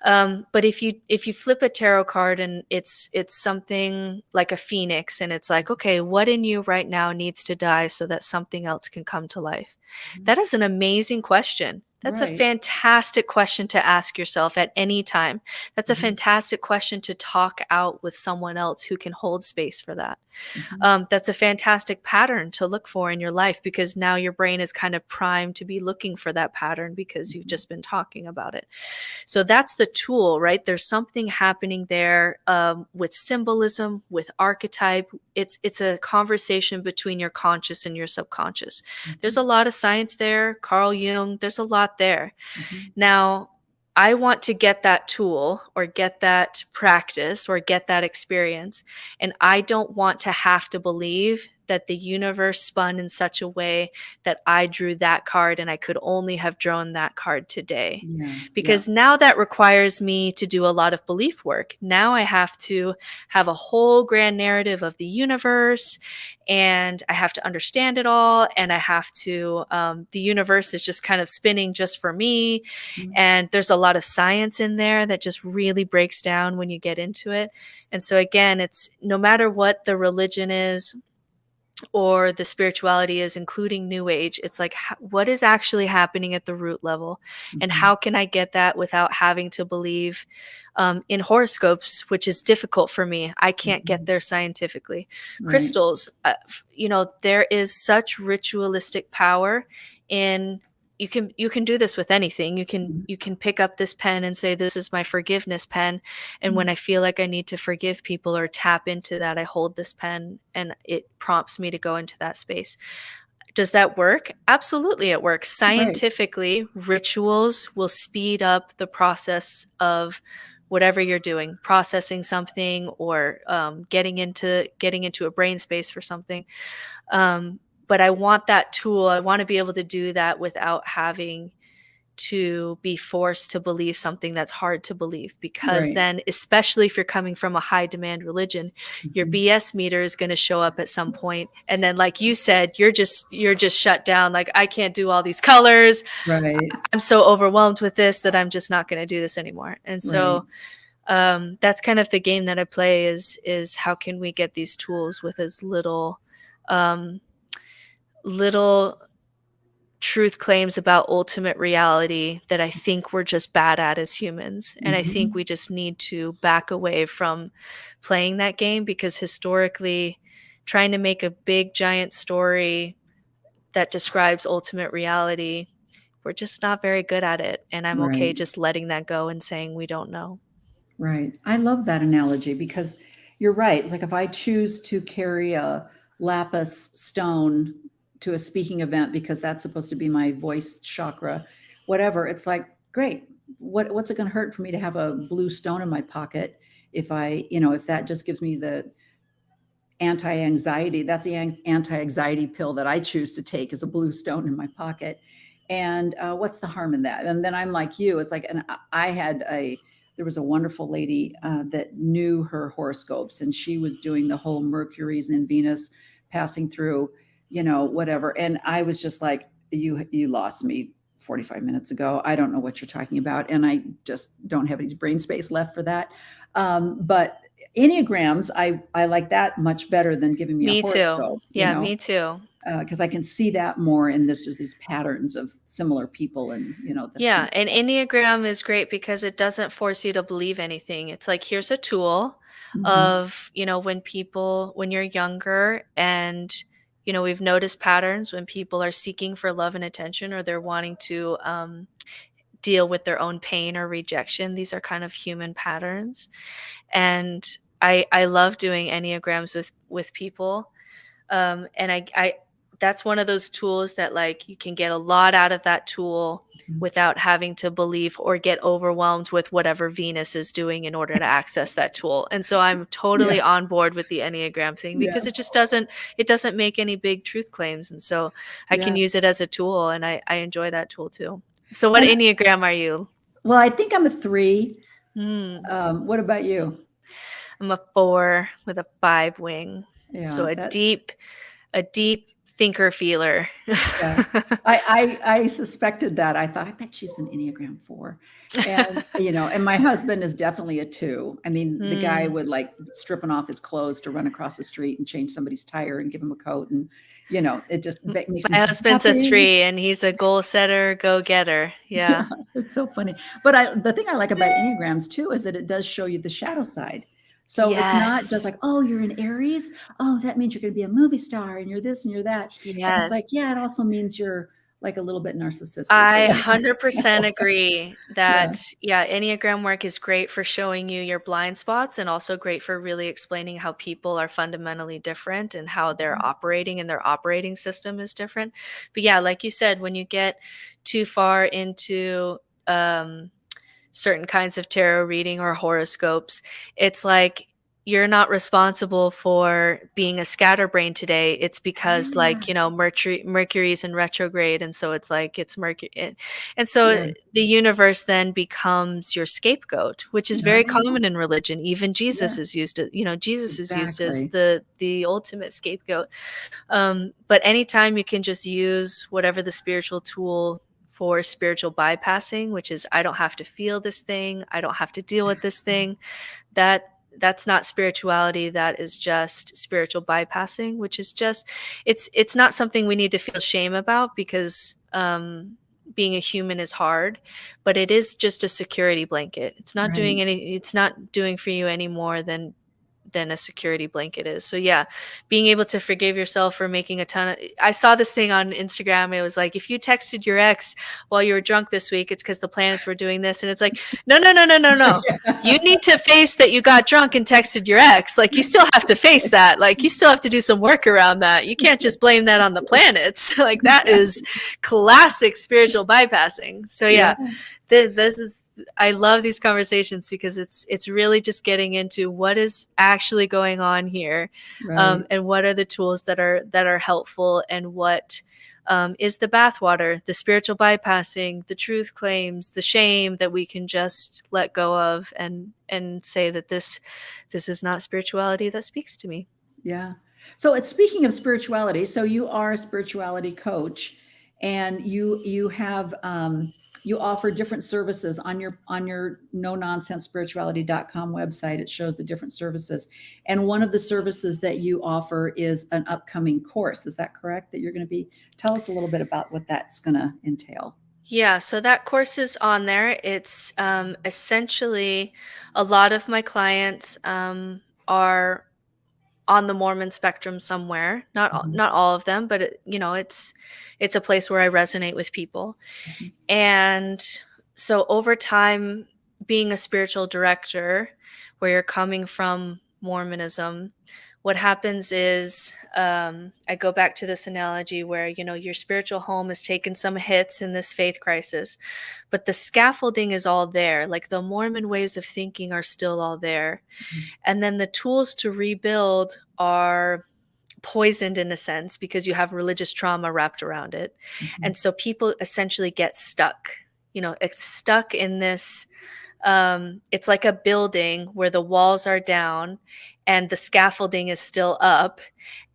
But if you flip a tarot card and it's something like a phoenix, and it's like, okay, what in you right now needs to die so that something else can come to life? Mhm. That is an amazing question. That's a Right. fantastic question to ask yourself at any time. That's a Mhm. fantastic question to talk out with someone else who can hold space for that. Mhm. That's a fantastic pattern to look for in your life, because now your brain is kind of primed to be looking for that pattern because you've Mhm. just been talking about it. So that's the tool, right? There's something happening there, with symbolism, with archetype. It's a conversation between your conscious and your subconscious. There's Mhm. a lot of science there. Carl Jung, there's a lot there. Mhm. Now, I want to get that tool or get that practice or get that experience. And I don't want to have to believe that the universe spun in such a way that I drew that card and I could only have drawn that card today. Yeah. Yeah. Because now that requires me to do a lot of belief work. Now I have to have a whole grand narrative of the universe, and I have to understand it all. And I have to, the universe is just kind of spinning just for me, Mhm. and there's a lot of science in there that just really breaks down when you get into it. And so, again, it's no matter what the religion is or the spirituality is, including new age, it's like, what is actually happening at the root level, and Mhm. how can I get that without having to believe in horoscopes, which is difficult for me. I can't get Mhm. there scientifically. Right. Crystals, there is such ritualistic power in, you can do this with anything. you can Mhm. you can pick up this pen and say, this is my forgiveness pen, and when Mhm. I feel like I need to forgive people or tap into that, I hold this pen and it prompts me to go into that space. Does that work? Absolutely, it works. Right. Scientifically, rituals will speed up the process of whatever you're doing, processing something, or getting into a brain space for something. But I want that tool. I want to be able to do that without having to be forced to believe something that's hard to believe, because Right. then, especially if you're coming from a high demand religion, your Mhm. BS meter is going to show up at some point, and then, like you said, you're just shut down. Like, I can't do all these colors. Right. I'm so overwhelmed with this that I'm just not going to do this anymore. And Right. so, that's kind of the game that I play, is how can we get these tools with as um, little truth claims about ultimate reality that I think we're just bad at as humans. And I think Mhm. we just need to back away from playing that game, because historically, trying to make a big giant story that describes ultimate reality, we're just not very good at it. And I'm okay Right. just letting that go and saying we don't know. Right. I love that analogy because you're right. Like if I choose to carry a lapis stone to a speaking event because that's supposed to be my voice chakra, whatever, it's like, great. What's it going to hurt for me to have a blue stone in my pocket if if that just gives me the anti-anxiety, that's the anti-anxiety pill that I choose to take is a blue stone in my pocket. And what's the harm in that? And then I'm like you, it's like, and there was a wonderful lady that knew her horoscopes, and she was doing the whole Mercury's and Venus passing through, whatever. And I was just like, you lost me 45 minutes ago. I don't know what you're talking about. And I just don't have any brain space left for that. But Enneagrams, I like that much better than giving me a Me too. horoscope, Yeah, me too. because I can see that more in this, just these patterns of similar people and, this kind Yeah, of and stuff. Enneagram is great because it doesn't force you to believe anything. It's like, here's a tool Mhm. of, when you're younger and, we've noticed patterns when people are seeking for love and attention, or they're wanting to deal with their own pain or rejection. These are kind of human patterns. And I love doing Enneagrams with people. And I that's one of those tools that, like, you can get a lot out of that tool without having to believe or get overwhelmed with whatever Venus is doing in order to access that tool. And so I'm totally Yeah. on board with the Enneagram thing, because Yeah. it doesn't make any big truth claims. And so I can Yeah. use it as a tool, and I enjoy that tool too. So what And Enneagram are you? well, I think I'm a 3. Hmm. What about you? I'm a 4 with a 5 wing. So Yeah, a that deep thinker feeler. yeah. I suspected that. I thought, I bet she's an Enneagram 4. And, and my husband is definitely a 2. I mean, the guy Hmm. would like stripping off his clothes to run across the street and change somebody's tire and give him a coat. And, it just makes him My so husband's a happy. 3, and he's a goal setter, go getter. Yeah, Yeah. it's so funny. But the thing I like about Enneagrams too is that it does show you the shadow side. So it's not just Yes. like, oh, you're an Aries. Oh, that means you're going to be a movie star and you're this and you're that. And it's Yes. like, yeah, it also means you're like a little bit narcissistic or I whatever. 100% agree Yeah. that, yeah, Enneagram work is great for showing you your blind spots, and also great for really explaining how people are fundamentally different and how they're operating, and their operating system is different. But yeah, like you said, when you get too far into certain kinds of tarot reading or horoscopes, it's like you're not responsible for being a scatterbrain today. It's because, like, Yeah. Mercury's in retrograde, and so it's like it's Mercury, and so Yeah. the universe then becomes your scapegoat, which is very Oh, common in religion. Even Jesus yeah, is used, Jesus is used as exactly. the ultimate scapegoat. But anytime you can just use whatever the spiritual tool for spiritual bypassing, which is, I don't have to feel this thing, I don't have to deal with this thing, that's not spirituality. That is just spiritual bypassing, which is just, it's not something we need to feel shame about, because being a human is hard, but it is just a security blanket. Right. It's not doing for you any more than a security blanket is. So yeah, being able to forgive yourself for making a ton of, I saw this thing on Instagram. It was like, if you texted your ex while you were drunk this week, it's because the planets were doing this. And it's like, no, no, no, no, no, no. You need to face that you got drunk and texted your ex. Like, you still have to face that. Like, you still have to do some work around that. You can't just blame that on the planets. Like, that is classic spiritual bypassing. So Yeah. yeah, this is, I love these conversations, because it's really just getting into what is actually going on here, Right. and what are the tools that are helpful, and what is the bathwater, the spiritual bypassing, the truth claims, the shame that we can just let go of, and say that this is not spirituality that speaks to me. Yeah. So it's speaking of spirituality. So you are a spirituality coach, and you have you offer different services on your no nonsense spirituality.com website. It shows the different services. And one of the services that you offer is an upcoming course. Is that correct? That you're going to be, tell us a little bit about what that's going to entail. Yeah, so that course is on there. It's essentially, a lot of my clients are on the Mormon spectrum somewhere. Mhm. Not all of them, but it's a place where I resonate with people. Mhm. And so over time, being a spiritual director, where you're coming from Mormonism, what happens is, I go back to this analogy where, your spiritual home has taken some hits in this faith crisis, but the scaffolding is all there. Like, the Mormon ways of thinking are still all there. And then the tools to rebuild are poisoned, in a sense, because you have religious trauma wrapped around it. Mhm. And so people essentially get stuck. It's stuck in this, it's like a building where the walls are down and the scaffolding is still up,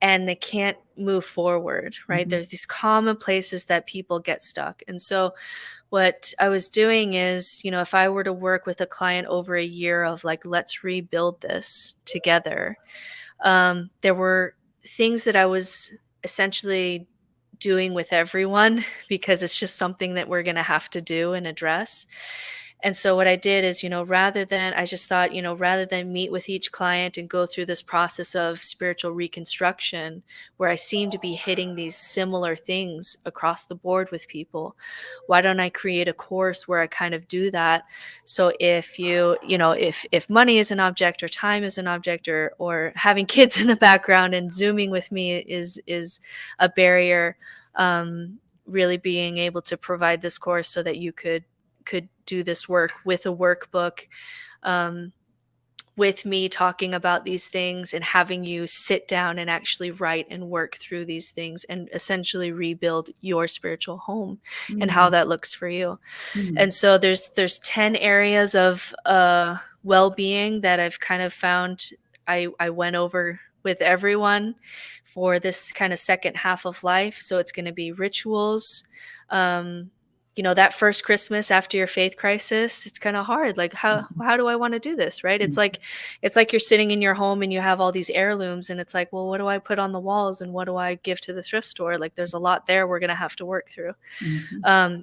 and they can't move forward, right? Mhm. There's these common places that people get stuck. And so what I was doing is, if I were to work with a client over a year of, like, let's rebuild this together, there were things that I was essentially doing with everyone, because it's just something that we're going to have to do and address. And so what I did is, I just thought, rather than meet with each client and go through this process of spiritual reconstruction, where I seem to be hitting these similar things across the board with people, why don't I create a course where I kind of do that? So if if money is an object, or time is an object, or having kids in the background and Zooming with me is a barrier, really being able to provide this course so that you could do this work with a workbook, um, with me talking about these things and having you sit down and actually write and work through these things and essentially rebuild your spiritual home and how that looks for you. And so there's 10 areas of well-being that I've kind of found I went over with everyone for this kind of second half of life. So it's going to be rituals. That first Christmas after your faith crisis, it's kind of hard. Like, how do I want to do this? Right. It's like you're sitting in your home and you have all these heirlooms, and it's like, well, what do I put on the walls and what do I give to the thrift store? Like, there's a lot there we're going to have to work through.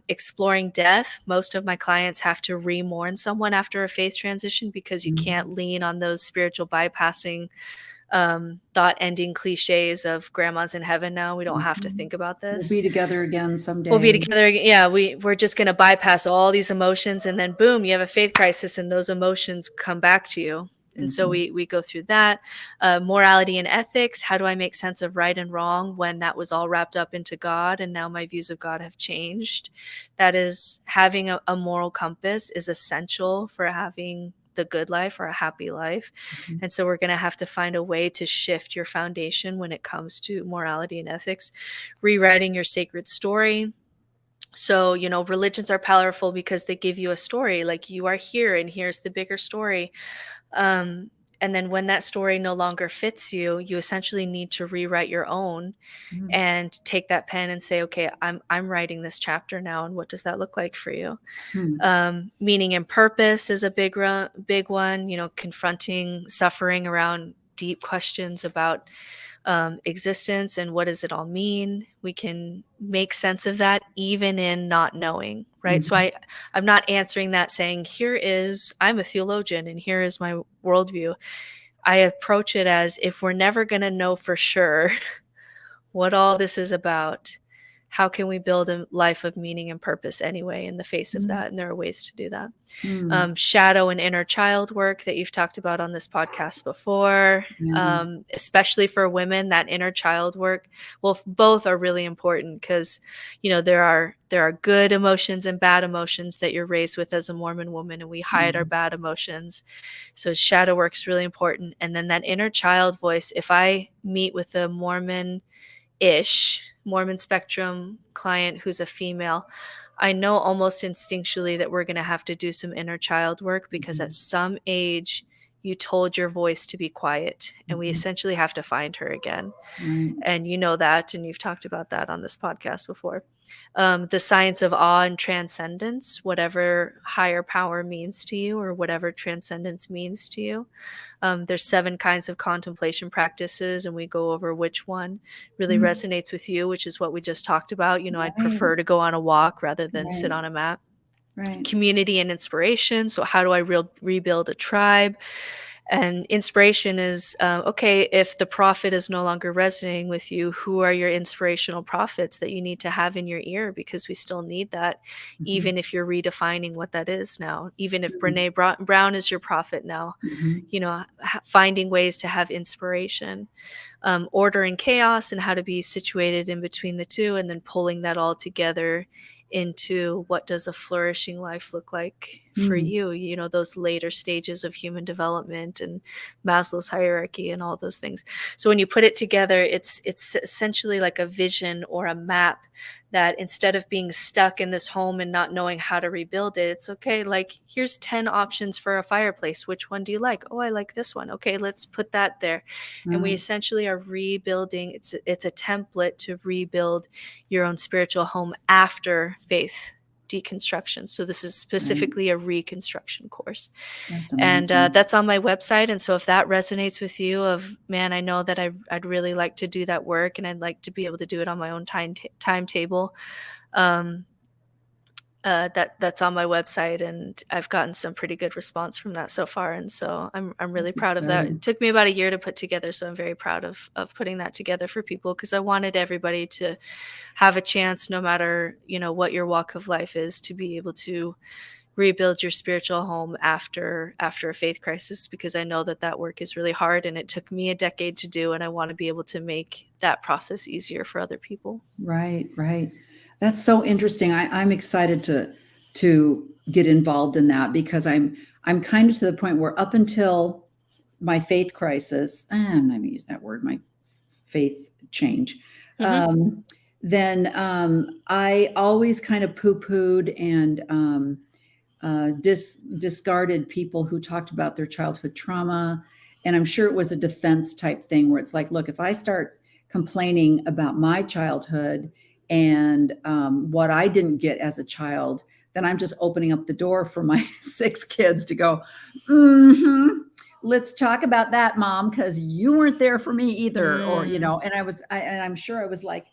Exploring death. Most of my clients have to re-mourn someone after a faith transition, because you can't lean on those spiritual bypassing thought ending cliches of grandma's in heaven now. We don't have to think about this. We'll be together again someday. We'll be together. Yeah, we're just going to bypass all these emotions, and then boom, you have a faith crisis and those emotions come back to you. And so we go through that. Morality and ethics. How do I make sense of right and wrong when that was all wrapped up into God and now my views of God have changed? That is, having a moral compass is essential for having the good life or a happy life. And so we're going to have to find a way to shift your foundation when it comes to morality and ethics. Rewriting your sacred story. So, religions are powerful because they give you a story, like you are here and here's the bigger story. And then when that story no longer fits you, you essentially need to rewrite your own and take that pen and say, okay, I'm writing this chapter now. And what does that look like for you? Meaning and purpose is a big one, confronting suffering around deep questions about existence and what does it all mean. We can make sense of that even in not knowing, right? So I'm not answering that saying, I'm a theologian and here is my worldview. I approach it as, if we're never going to know for sure what all this is about, how can we build a life of meaning and purpose anyway in the face of that? And there are ways to do that. Shadow and inner child work that you've talked about on this podcast before, especially for women, that inner child work. Well, both are really important because, there are good emotions and bad emotions that you're raised with as a Mormon woman, and we hide our bad emotions. So shadow work is really important. And then that inner child voice, if I meet with a Mormon spectrum client who's a female, I know almost instinctually that we're going to have to do some inner child work, because at some age you told your voice to be quiet, and we essentially have to find her again. And you know that, and you've talked about that on this podcast before. The science of awe and transcendence, whatever higher power means to you or whatever transcendence means to you. There's 7 kinds of contemplation practices, and we go over which one really resonates with you, which is what we just talked about. I'd prefer to go on a walk rather than sit on a mat. Community and inspiration. So how do I rebuild a tribe? And inspiration is, okay, if the prophet is no longer resonating with you, who are your inspirational prophets that you need to have in your ear? Because we still need that, even if you're redefining what that is now. Even if Brene Brown is your prophet now, finding ways to have inspiration. Order and chaos, and how to be situated in between the two, and then pulling that all together into what does a flourishing life look like for you, those later stages of human development and Maslow's hierarchy and all those things. So when you put it together, it's essentially like a vision or a map that, instead of being stuck in this home and not knowing how to rebuild it, it's okay, like, here's 10 options for a fireplace. Which one do you like? Oh, I like this one. Okay, let's put that there. And we essentially are rebuilding. It's a template to rebuild your own spiritual home after faith deconstruction. So this is specifically a reconstruction course. And that's on my website. And so if that resonates with you, man, I know that I'd really like to do that work, and I'd like to be able to do it on my own timetable. that's on my website, and I've gotten some pretty good response from that so far, and so I'm really That's proud of that. exciting. It took me about a year to put together, so I'm very proud of putting that together for people because I wanted everybody to have a chance, no matter, what your walk of life is, to be able to rebuild your spiritual home after a faith crisis, because I know that work is really hard and it took me a decade to do, and I want to be able to make that process easier for other people. Right, right. That's so interesting. I'm excited to get involved in that because I'm kind of to the point where up until my faith crisis, I'm not going to use that word, my faith change. Mhm. Then I always kind of poo-pooed and discarded people who talked about their childhood trauma. And I'm sure it was a defense type thing where it's like, look, if I start complaining about my childhood and what I didn't get as a child, then I'm just opening up the door for my 6 kids to go, let's talk about that, mom, because you weren't there for me either. Or, Mm. and and I'm sure I was like,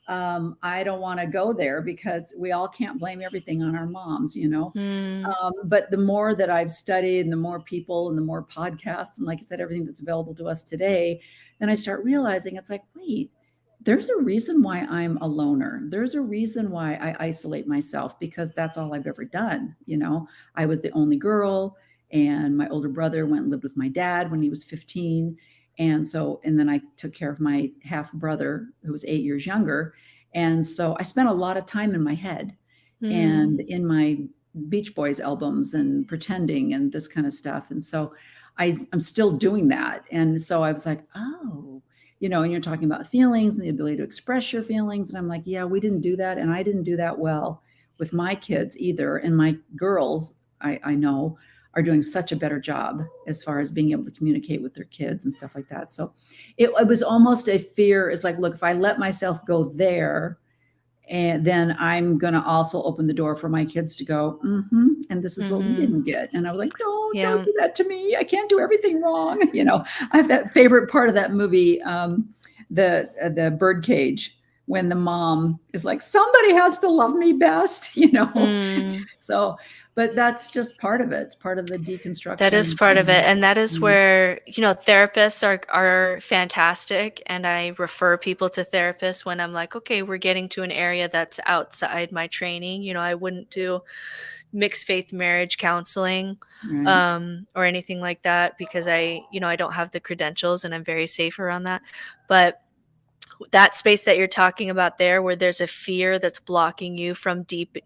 I don't want to go there because we all can't blame everything on our moms. Mm. But the more that I've studied and the more people and the more podcasts and, like I said, everything that's available to us today, then I start realizing it's like, wait, there's a reason why I'm a loner. There's a reason why I isolate myself because that's all I've ever done. I was the only girl, and my older brother went and lived with my dad when he was 15. And then I took care of my half brother who was 8 years younger. And so I spent a lot of time in my head Mm. and in my Beach Boys albums and pretending and this kind of stuff. And so I'm still doing that. And so I was like, oh, and you're talking about feelings and the ability to express your feelings. And I'm like, yeah, we didn't do that. And I didn't do that well with my kids either. And my girls, I know, are doing such a better job as far as being able to communicate with their kids and stuff like that. So it was almost a fear. It's like, look, if I let myself go there, and then I'm going to also open the door for my kids to go, and this is what we Mhm. didn't get. And I was like, no, don't Yeah. do that to me. I can't do everything wrong. I have that favorite part of that movie, the Birdcage, when the mom is like, somebody has to love me best. Mm. So, but that's just part of it. It's part of the That is deconstruction. part of it, and that is Mm, where, therapists are fantastic, and I refer people to therapists when I'm like, "Okay, we're getting to an area that's outside my training." I wouldn't do mixed faith marriage counseling, right. or anything like that because I don't have the credentials, and I'm very safe around that. But that space that you're talking about there, where there's a fear that's blocking you from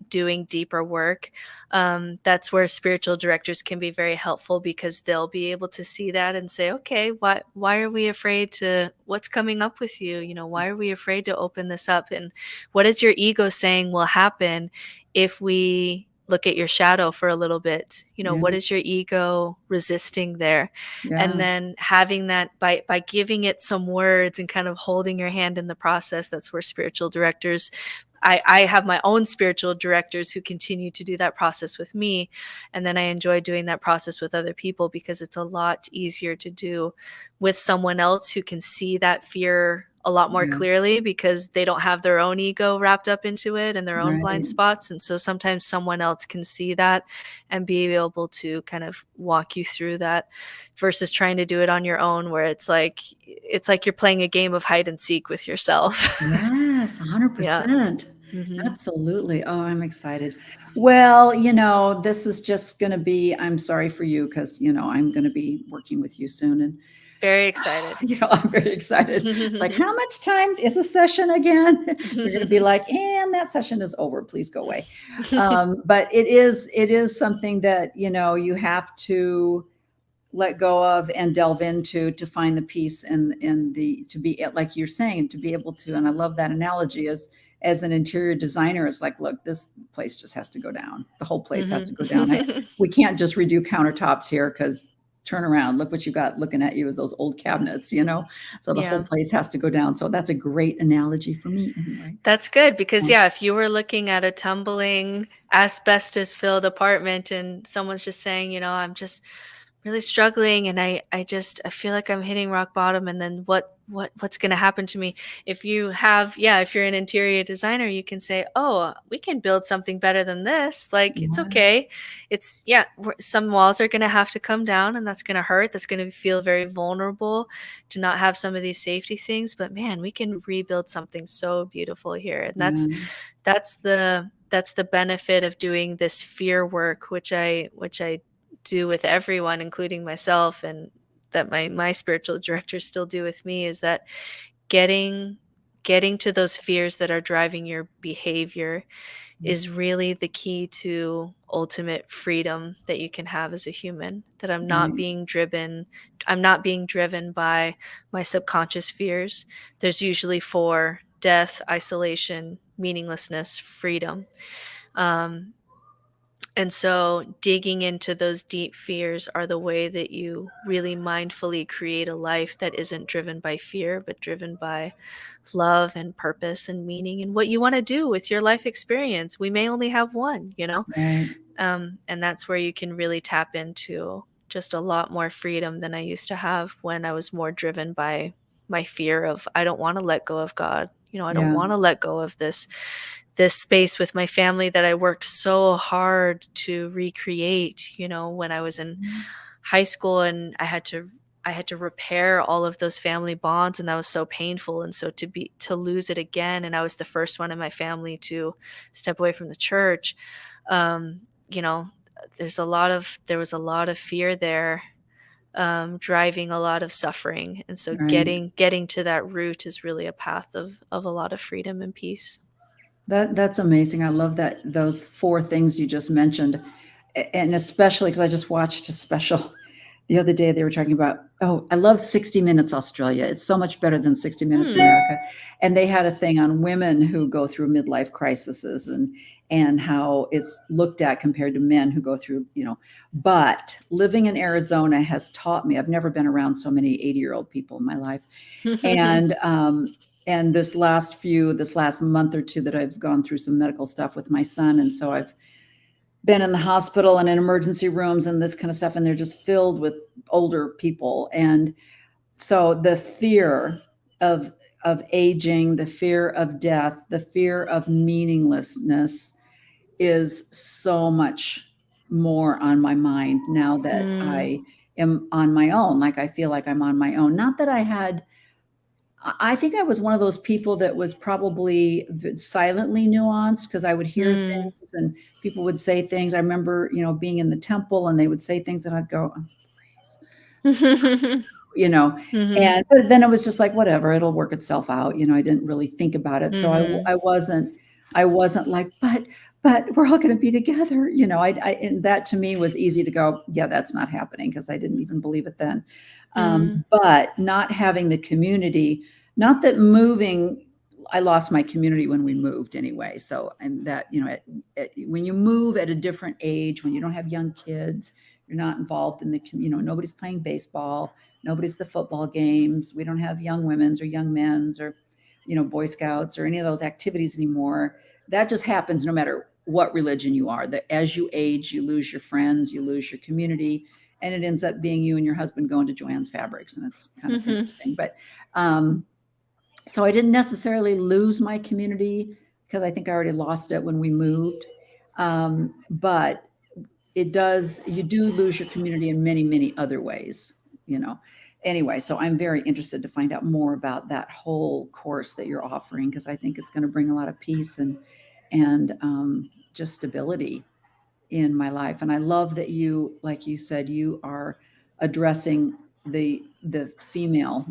doing deeper work, that's where spiritual directors can be very helpful because they'll be able to see that and say, okay, why are we afraid to, what's coming up with you, why are we afraid to open this up, and what is your ego saying will happen if we look at your shadow for a little bit, Yeah. what is your ego resisting there? And Yeah. then having that, by giving it some words and kind of holding your hand in the process, that's where spiritual directors, I have my own spiritual directors who continue to do that process with me, and then I enjoy doing that process with other people because it's a lot easier to do with someone else who can see that fear a lot more Yeah. clearly because they don't have their own ego wrapped up into it and their own blind Right. spots, and so sometimes someone else can see that and be able to kind of walk you through that versus trying to do it on your own, where it's like you're playing a game of hide and seek with yourself. Yes, Yeah. 100%. Mhm. Absolutely. Oh, I'm excited. Well, this is just going to be, I'm sorry for you because, I'm going to be working with you soon. And, Very excited. I'm very excited. It's like, how much time is a session again? You're going to be like, and that session is over. Please go away. But it is something that, you have to let go of and delve into to find the peace and the to be like you're saying to be able to. And I love that analogy as an interior designer. It's like, look, this place just has to go down. The whole place has to go down. Mhm. We can't just redo countertops here because turn around, look what you got looking at you as those old cabinets. So the whole Yeah. place has to go down. So that's a great analogy for me anyway. That's good because, Um, yeah, if you were looking at a tumbling, asbestos-filled apartment and someone's just saying, "I'm just really struggling and I feel like I'm hitting rock bottom," and then what's going to happen to me? If you're an interior designer, you can say, oh, we can build something better than this. Like, it's Yeah. okay. Some walls are going to have to come down, and that's going to hurt. That's going to feel very vulnerable to not have some of these safety things. But man, we can rebuild something so beautiful here. And Yeah. that's the benefit of doing this fear work, which I do with everyone, including myself, and that my spiritual directors still do with me, is that getting getting to those fears that are driving your behavior is really the key to ultimate freedom that you can have as a human. That Right. I'm not being driven by my subconscious fears. There's usually four: death, isolation, meaninglessness, freedom. Um, and so digging into those deep fears are the way that you really mindfully create a life that isn't driven by fear, but driven by love and purpose and meaning and what you want to do with your life experience. We may only have one, you know? Right. And that's where you can really tap into just a lot more freedom than I used to have when I was more driven by my fear of, I don't want to let go of God. You know, I don't Yeah. want to let go of this space with my family that I worked so hard to recreate, you know, when I was in high school, and I had to repair all of those family bonds, and that was so painful. And so to lose it again, and I was the first one in my family to step away from the church. um, you know, there was a lot of fear there, driving a lot of suffering. And so Right. getting to that root is really a path of a lot of freedom and peace. That's amazing. I love that those four things you just mentioned, and especially because I just watched a special the other day. They were talking about, oh, I love 60 Minutes Australia. It's so much better than 60 Minutes America. And they had a thing on women who go through midlife crises and how it's looked at compared to men who go through, but living in Arizona has taught me, I've never been around so many 80-year-old people in my life. And this last month or two that I've gone through some medical stuff with my son. And so I've been in the hospital and in emergency rooms and this kind of stuff. And they're just filled with older people. And so the fear of aging, the fear of death, the fear of meaninglessness is so much more on my mind now that I am on my own. Like, I feel like I'm on my own. Not that I think I was one of those people that was probably silently nuanced, because I would hear things and people would say things. I remember, being in the temple and they would say things and I'd go, oh, please, Mhm. and but then it was just like, whatever, it'll work itself out. I didn't really think about it. So Mhm. I wasn't like, but we're all going to be together. And that to me was easy to go, yeah, that's not happening, because I didn't even believe it then. Mhm. But not having the community, not that moving, I lost my community when we moved anyway. So, and that, when you move at a different age, when you don't have young kids, you're not involved in nobody's playing baseball, nobody's at the football games. We don't have young women's or young men's or, Boy Scouts or any of those activities anymore. That just happens no matter what religion you are, that as you age, you lose your friends, you lose your community, and it ends up being you and your husband going to Joann's Fabrics. And it's kind of Mhm. interesting. But so I didn't necessarily lose my community, because I think I already lost it when we moved. But you do lose your community in many, many other ways, you know. Anyway, so I'm very interested to find out more about that whole course that you're offering, because I think it's going to bring a lot of peace and just stability in my life. And I love that you, like you said, you are addressing the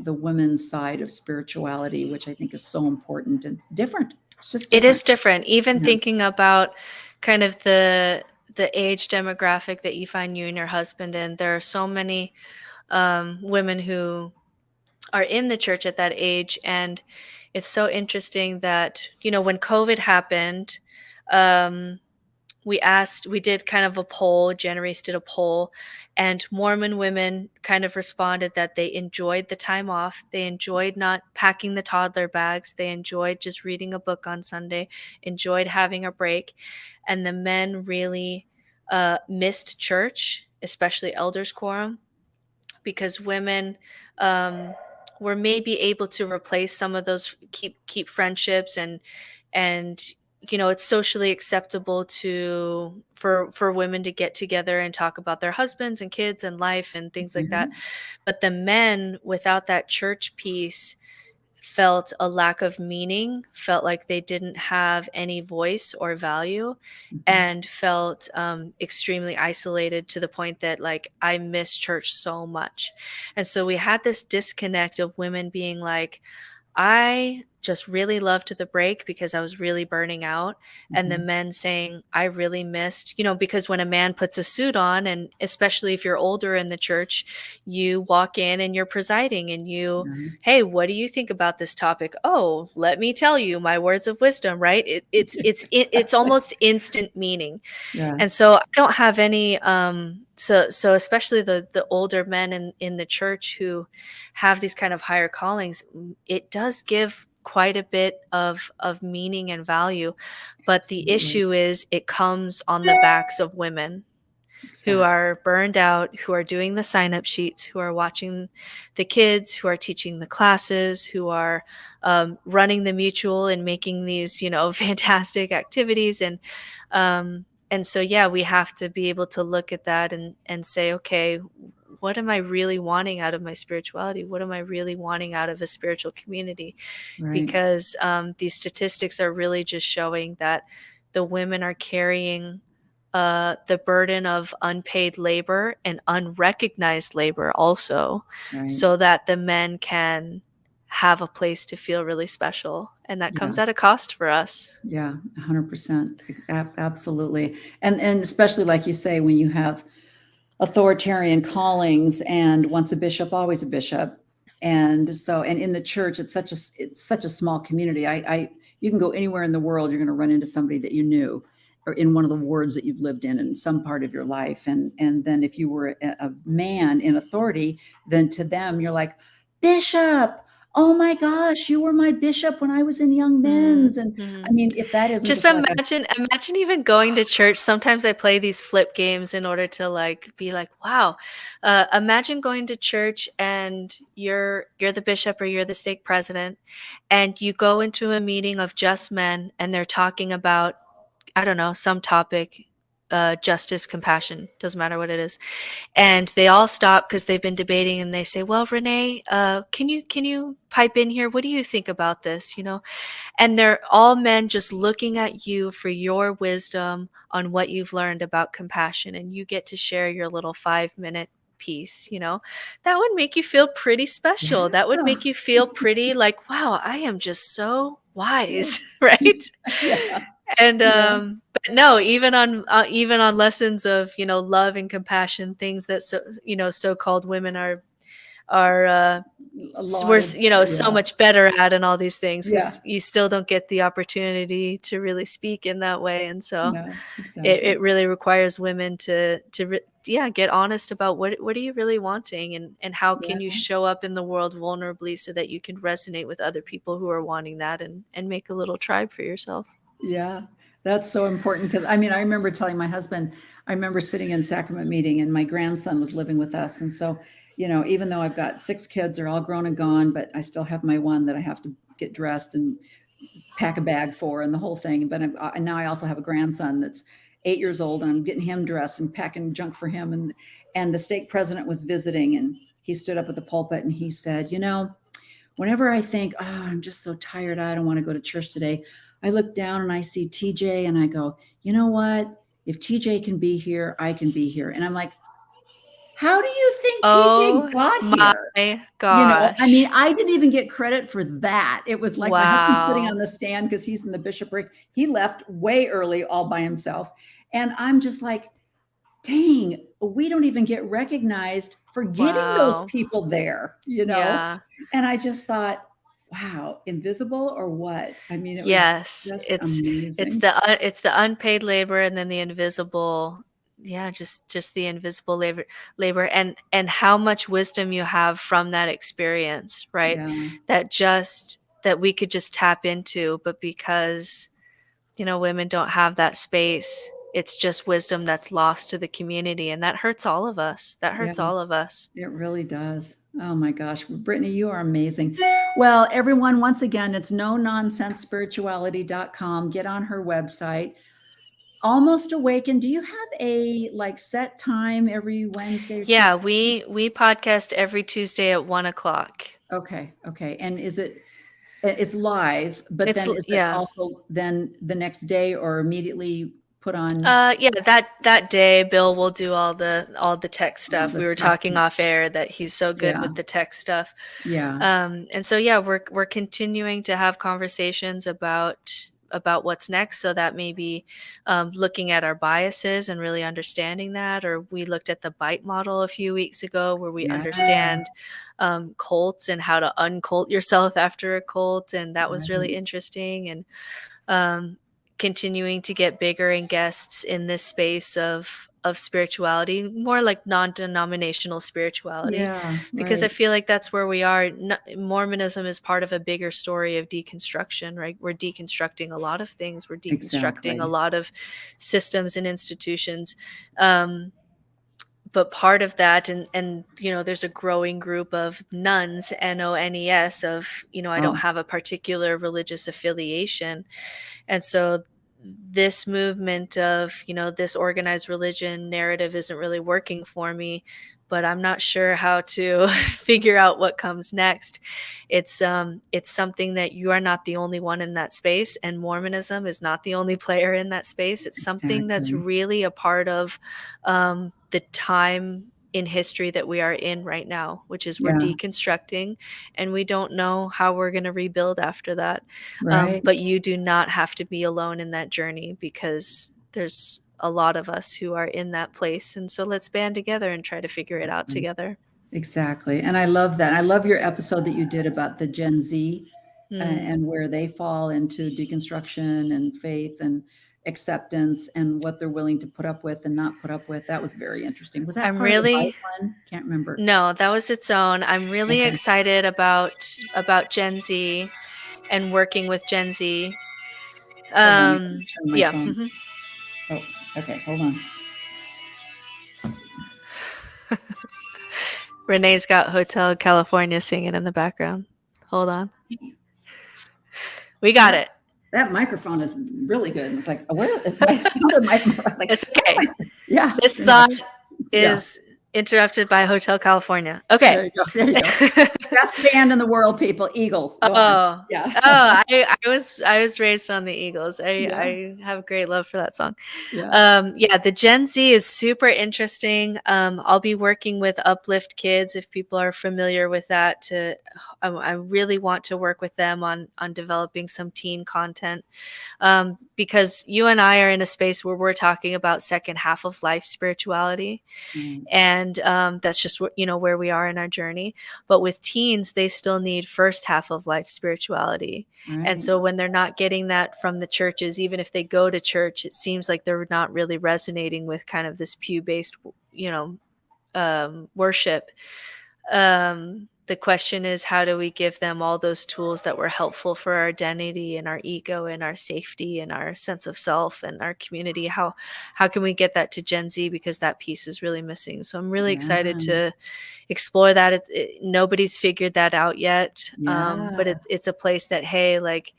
women's side of spirituality, which I think is so important and different. It's just It different. is different. Even Yeah. thinking about kind of the age demographic that you find you and your husband in, there are so many women who are in the church at that age. And it's so interesting that, when COVID happened, um, we did kind of a poll. Generous did a poll, and Mormon women kind of responded that they enjoyed the time off. They enjoyed not packing the toddler bags. They enjoyed just reading a book on Sunday, enjoyed having a break. And the men really missed church, especially elders quorum, because um, we're maybe able to replace some of those, keep friendships, and it's socially acceptable for women to get together and talk about their husbands and kids and life and things like that. Mhm. But the men, without that church piece, felt a lack of meaning, felt like they didn't have any voice or value, Mhm. and felt extremely isolated, to the point that, like, I miss church so much. And so we had this disconnect of women being like, I just really loved the break because I was really burning out. And the Mhm. men saying, I really missed, because when a man puts a suit on, and especially if you're older in the church, you walk in and you're presiding, and Yeah. hey, what do you think about this topic? Oh, let me tell you my words of wisdom, right? It's Exactly. almost instant meaning. Yeah. And so I don't have any so especially the older men in the church who have these kind of higher callings, it does give quite a bit of meaning and value. But the Absolutely. issue is, it comes on the backs of women who Exactly. are burned out, who are doing the sign up sheets, who are watching the kids, who are teaching the classes, who are running the mutual and making these, fantastic activities. And so, yeah, we have to be able to look at that and say, okay, what am I really wanting out of my spirituality? What am I really wanting out of a spiritual community? Right. Because these statistics are really just showing that the women are carrying the burden of unpaid labor and unrecognized labor also, Right. so that the men can have a place to feel really special. And that Yeah. comes at a cost for us. Yeah. 100%. Absolutely. And especially like you say, when you have authoritarian callings, and once a bishop, always a bishop. And so, and in the church, it's such a small community. You can go anywhere in the world, you're going to run into somebody that you knew, or in one of the wards that you've lived in some part of your life. And then if you were a man in authority, then to them you're like, bishop, oh my gosh, you were my bishop when I was in young men's. And I Mhm. mean, if that isn't Just just like a, imagine even going to church. Sometimes I play these flip games in order to, like, be like, wow. Imagine going to church and you're the bishop or you're the stake president, and you go into a meeting of just men, and they're talking about, I don't know, some topic, justice, compassion, doesn't matter what it is. And they all stop because they've been debating, and they say, well, Renee, can you pipe in here? What do you think about this? And they're all men just looking at you for your wisdom on what you've learned about compassion. And you get to share your little 5-minute piece. That would make you feel pretty special. That would yeah, make you feel pretty like, wow, I am just so wise, right? yeah, And yeah, but no, even on lessons of, love and compassion, things that so-called women are we're lauded. so Yeah, much better at, and all these things, yeah, you still don't get the opportunity to really speak in that way. And so no, it exactly. really requires women to get honest about what are you really wanting, and how Yeah, can you show up in the world vulnerably so that you can resonate with other people who are wanting that, and make a little tribe for yourself. yeah. That's so important because I mean, I remember telling my husband, I remember sitting in sacrament meeting and my grandson was living with us. And so, even though I've got 6 kids, they're all grown and gone, but I still have my one that I have to get dressed and pack a bag for and the whole thing. But and now I also have a grandson that's 8 years old, and I'm getting him dressed and packing junk for him. And the stake president was visiting, and he stood up at the pulpit and he said, whenever I think, oh, I'm just so tired, I don't want to go to church today, I look down and I see TJ and I go, you know what? If TJ can be here, I can be here. And I'm like, how do you think TJ Oh got here? my I mean, gosh. I didn't even get credit for that. It was like my husband sitting on Wow. the stand because he's in the bishopric. He left way early all by himself. And I'm just like, dang, we don't even get recognized for getting those Wow. people there. Yeah. And I just thought, wow, invisible or what? I mean, it was Yes, just it's amazing. the unpaid labor, and then the invisible, yeah, just the invisible labor, and how much wisdom you have from that experience, right? Yeah, That we could just tap into, but because women don't have that space, it's just wisdom that's lost to the community, and that hurts all of us. That hurts Yeah. all of us. It really does. Oh my gosh, Brittany, you are amazing. Well, everyone, once again, it's no-nonsense-spirituality.com. Get on her website. Almost Awakened. Do you have a like set time every Wednesday or Yeah, Tuesday? we podcast every Tuesday at 1 o'clock. Okay, okay. And it's live, but then is it Yeah. also then the next day or immediately put on Yeah, that day, Bill will do all the tech all stuff. the We were stuff? talking off air that he's so good Yeah, with the tech stuff. yeah. And so yeah, we're continuing to have conversations about what's next. So that maybe looking at our biases and really understanding that, or we looked at the bite model a few weeks ago, where we Yeah, understand cults and how to uncult yourself after a cult, and that was really right. interesting. And continuing to get bigger and guests in this space of spirituality, more like non-denominational spirituality, Yeah, because I right. feel like that's where we are. Mormonism is part of a bigger story of deconstruction, right? We're deconstructing a lot of things. We're deconstructing a Exactly. lot of systems and institutions. But part of that, and there's a growing group of nuns, NONES, of I don't Oh, have a particular religious affiliation. And so this movement of, this organized religion narrative isn't really working for me, but I'm not sure how to figure out what comes next. It's something that you are not the only one in that space, and Mormonism is not the only player in that space. It's something that's exactly. really a part of the time in history that we are in right now, which is we're Yeah, deconstructing, and we don't know how we're going to rebuild after that. right. But you do not have to be alone in that journey, because there's a lot of us who are in that place. And so let's band together and try to figure it out together. Exactly. And I love that. I love your episode that you did about the Gen Z Mm. and where they fall into deconstruction and faith and acceptance and what they're willing to put up with and not put up with. That was very interesting. Was that I'm part of the really bike one? Can't remember. No, that was its own. I'm really Okay. excited about Gen Z and working with Gen Z. Hold on. I gotta turn my Yeah. phone. Oh, okay. Hold on. Renee's got Hotel California singing in the background. Hold on. We got it. That microphone is really good. And it's like, where is my sound of my like, It's okay. yeah. This thought is interrupted by Hotel California. Okay. There you go. There you go. Best band in the world, people. Eagles. Go on. Yeah. I was raised on the Eagles. Yeah. I have a great love for that song. Yeah. Yeah, the Gen Z is super interesting. I'll be working with Uplift Kids, if people are familiar with that. I really want to work with them on developing some teen content, because you and I are in a space where we're talking about second half of life spirituality, and that's just where we are in our journey. But with teens, they still need first half of life spirituality. Right. And so when they're not getting that from the churches, even if they go to church, it seems like they're not really resonating with kind of this pew-based, worship. The question is, how do we give them all those tools that were helpful for our identity and our ego and our safety and our sense of self and our community? How can we get that to Gen Z, because that piece is really missing? So I'm really excited to explore that. Nobody's figured that out yet, but it's a place that, hey, like,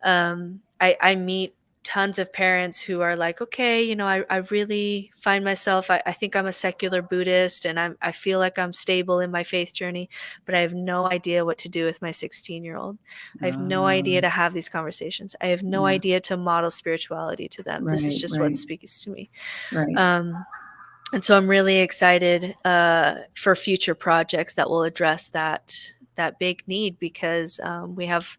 I meet tons of parents who are like, okay, I really find myself, I think I'm a secular Buddhist, and I feel like I'm stable in my faith journey, but I have no idea what to do with my 16-year-old. I have no idea to have these conversations. I have no idea to model spirituality to them. This is just what speaks to me. Right. And so I'm really excited for future projects that will address that big need, because we have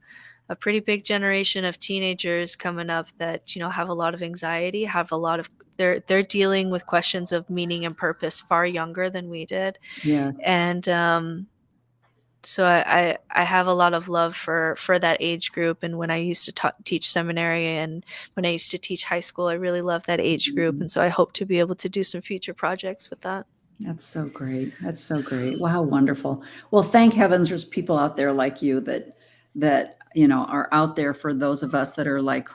a pretty big generation of teenagers coming up that have a lot of anxiety, have a lot of they're dealing with questions of meaning and purpose far younger than we did. Yes. And so I have a lot of love for that age group. And when I used to teach seminary, and when I used to teach high school, I really love that age group. And so I hope to be able to do some future projects with that. That's so great. That's so great. Wow, wonderful. Well, thank heavens there's people out there like you that are out there for those of us that are like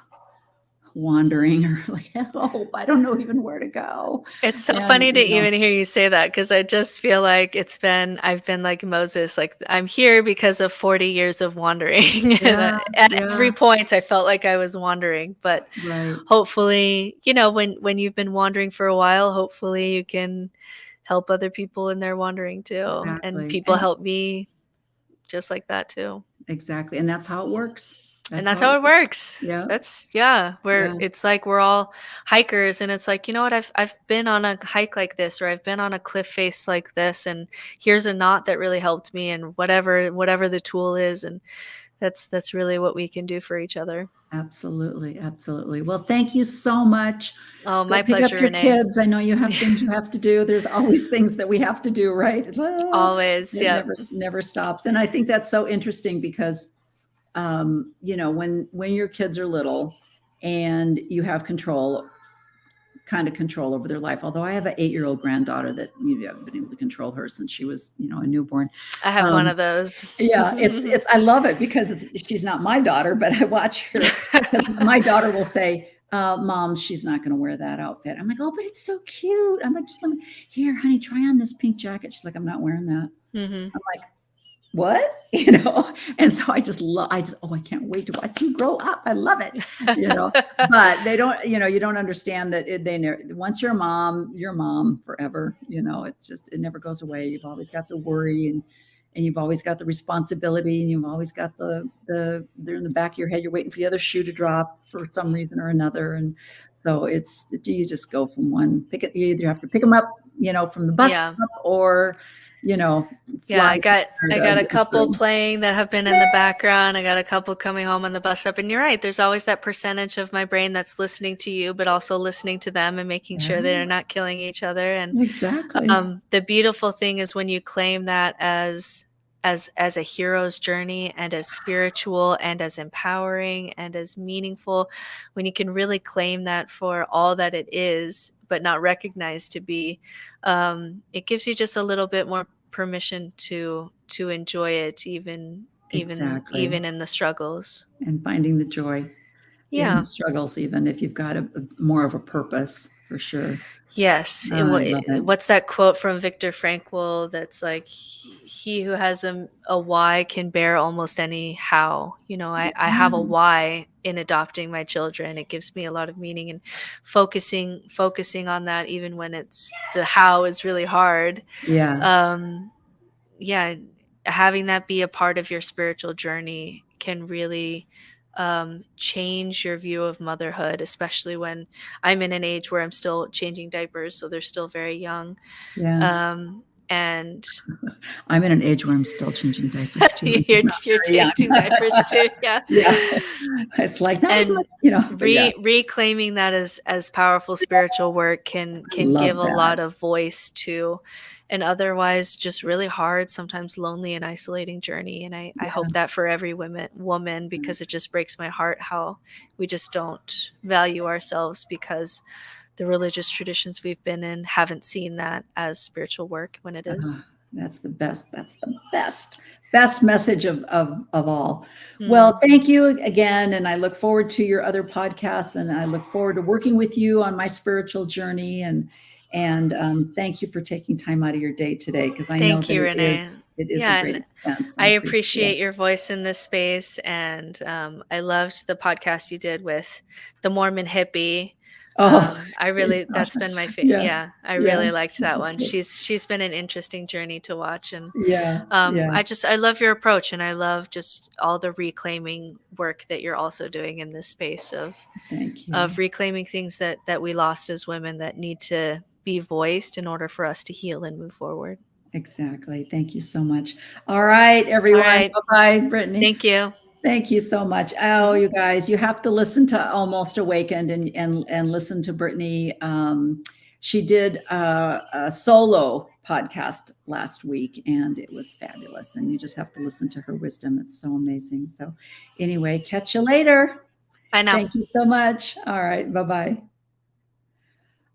wandering or like help, I don't know even where to go. It's so And, funny to even hear you say that because I just feel like I've been like Moses, like I'm here because of 40 years of wandering. And yeah, at yeah, every point, I felt like I was wandering. But right. hopefully, when you've been wandering for a while, hopefully you can help other people in their wandering too. And Exactly. people help me just like that too. Exactly. And that's how it works. And That's that's how it how it works. works. Yeah. We're Yeah. it's like we're all hikers and it's like, you know what, I've been on a hike like this or I've been on a cliff face like this and here's a knot that really helped me and whatever the tool is and that's really what we can do for each other. Absolutely. Absolutely. Well, thank you so much. Oh, Go my pick up pleasure, your Renee. kids. I know you have things you have to do. There's always things that we have to do, right? Always, It yeah. never stops. And I think that's so interesting because when your kids are little and you have kind of control over their life. Although I have an 8-year-old granddaughter that you haven't been able to control her since she was, a newborn. I have one of those. Yeah, I love it because she's not my daughter, but I watch her. My daughter will say, "Mom, she's not going to wear that outfit." I'm like, "Oh, but it's so cute." I'm like, "Just let me here, honey, try on this pink jacket." She's like, "I'm not wearing that." Mhm. I'm like, "What?" And so I can't wait to watch you grow up. I love it. But they don't, you don't understand that once you're a mom forever. It never goes away. You've always got the worry and you've always got the responsibility and you've always got they're in the back of your head. You're waiting for the other shoe to drop for some reason or another. And so you just go from you either have to pick them up, from the bus Yeah. stop or, Yeah, fly I got somewhere to a get them couple through. playing that have been in the background. I got a couple coming home on the bus stop. And you're right, there's always that percentage of my brain that's listening to you, but also listening to them and making sure Yeah, they're not killing each other. And exactly. the beautiful thing is when you claim that as a hero's journey and as spiritual and as empowering and as meaningful, when you can really claim that for all that it is, but not recognized to be, it gives you just a little bit more permission to enjoy it, Exactly. even in the struggles. And finding the joy in the Yeah. struggles, even if you've got a more of a purpose, for sure. Yes. Oh, I love it. What's that quote from Viktor Frankl that's like, he who has a why can bear almost any how. I have a Yeah. why in adopting my children. It gives me a lot of meaning and focusing on that, even when the how is really hard. Yeah. Um, yeah, having that be a part of your spiritual journey can really change your view of motherhood, especially when I'm in an age where I'm still changing diapers, so they're still very young. Yeah. And I'm in an age where I'm still changing diapers too. I'm you're, just not you're very young. changing diapers too, yeah. Yeah. It's like not as And much, but yeah, reclaiming that as powerful spiritual work can give love a that. lot of voice to an otherwise just really hard, sometimes lonely and isolating journey. And I Yeah. hope that for every woman, because it just breaks my heart how we just don't value ourselves because the religious traditions we've been in haven't seen that as spiritual work when it is. That's the best. That's the best message of all. Well, Mm. thank you again. And I look forward to your other podcasts and I look forward to working with you on my spiritual journey. And thank you for taking time out of your day today, because I know Thank that you, it Renee. is a Yeah, great and expense. I I appreciate it. appreciate your voice in this space, and I loved the podcast you did with the Mormon hippie. Oh, I yes, really that's been my yeah, yeah, I yeah. really liked She's that so one. cute. She's been an interesting journey to watch, and Yeah, yeah. I love your approach, and I love just all the reclaiming work that you're also doing in this space Thank you. of reclaiming things that we lost as women that need to be voiced in order for us to heal and move forward. Exactly. Thank you so much. All right, All everyone. right. Bye-bye, Brittany. Thank you. Thank you so much. Oh, Mhm. you guys, you have to listen to Almost Awakened and listen to Brittany. She did a solo podcast last week, and it was fabulous. And you just have to listen to her wisdom. It's so amazing. So, anyway, catch you later. Bye now. Thank you so much. All right, bye-bye.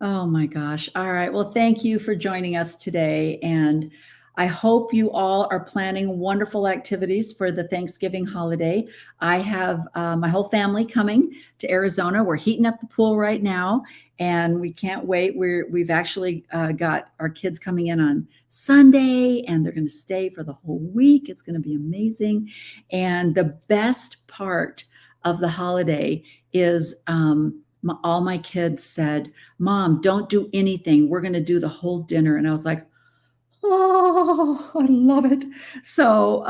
Oh my gosh. All right. Well, thank you for joining us today. And I hope you all are planning wonderful activities for the Thanksgiving holiday. I have my whole family coming to Arizona. We're heating up the pool right now, and we can't wait. We've actually got our kids coming in on Sunday, and they're going to stay for the whole week. It's going to be amazing. And the best part of the holiday is all my kids said, "Mom, don't do anything. We're going to do the whole dinner." And I was like, oh, I love it. So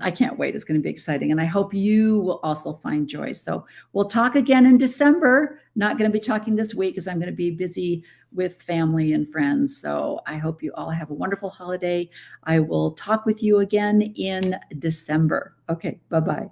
I can't wait. It's going to be exciting. And I hope you will also find joy. So we'll talk again in December. Not going to be talking this week because I'm going to be busy with family and friends. So I hope you all have a wonderful holiday. I will talk with you again in December. Okay, bye-bye.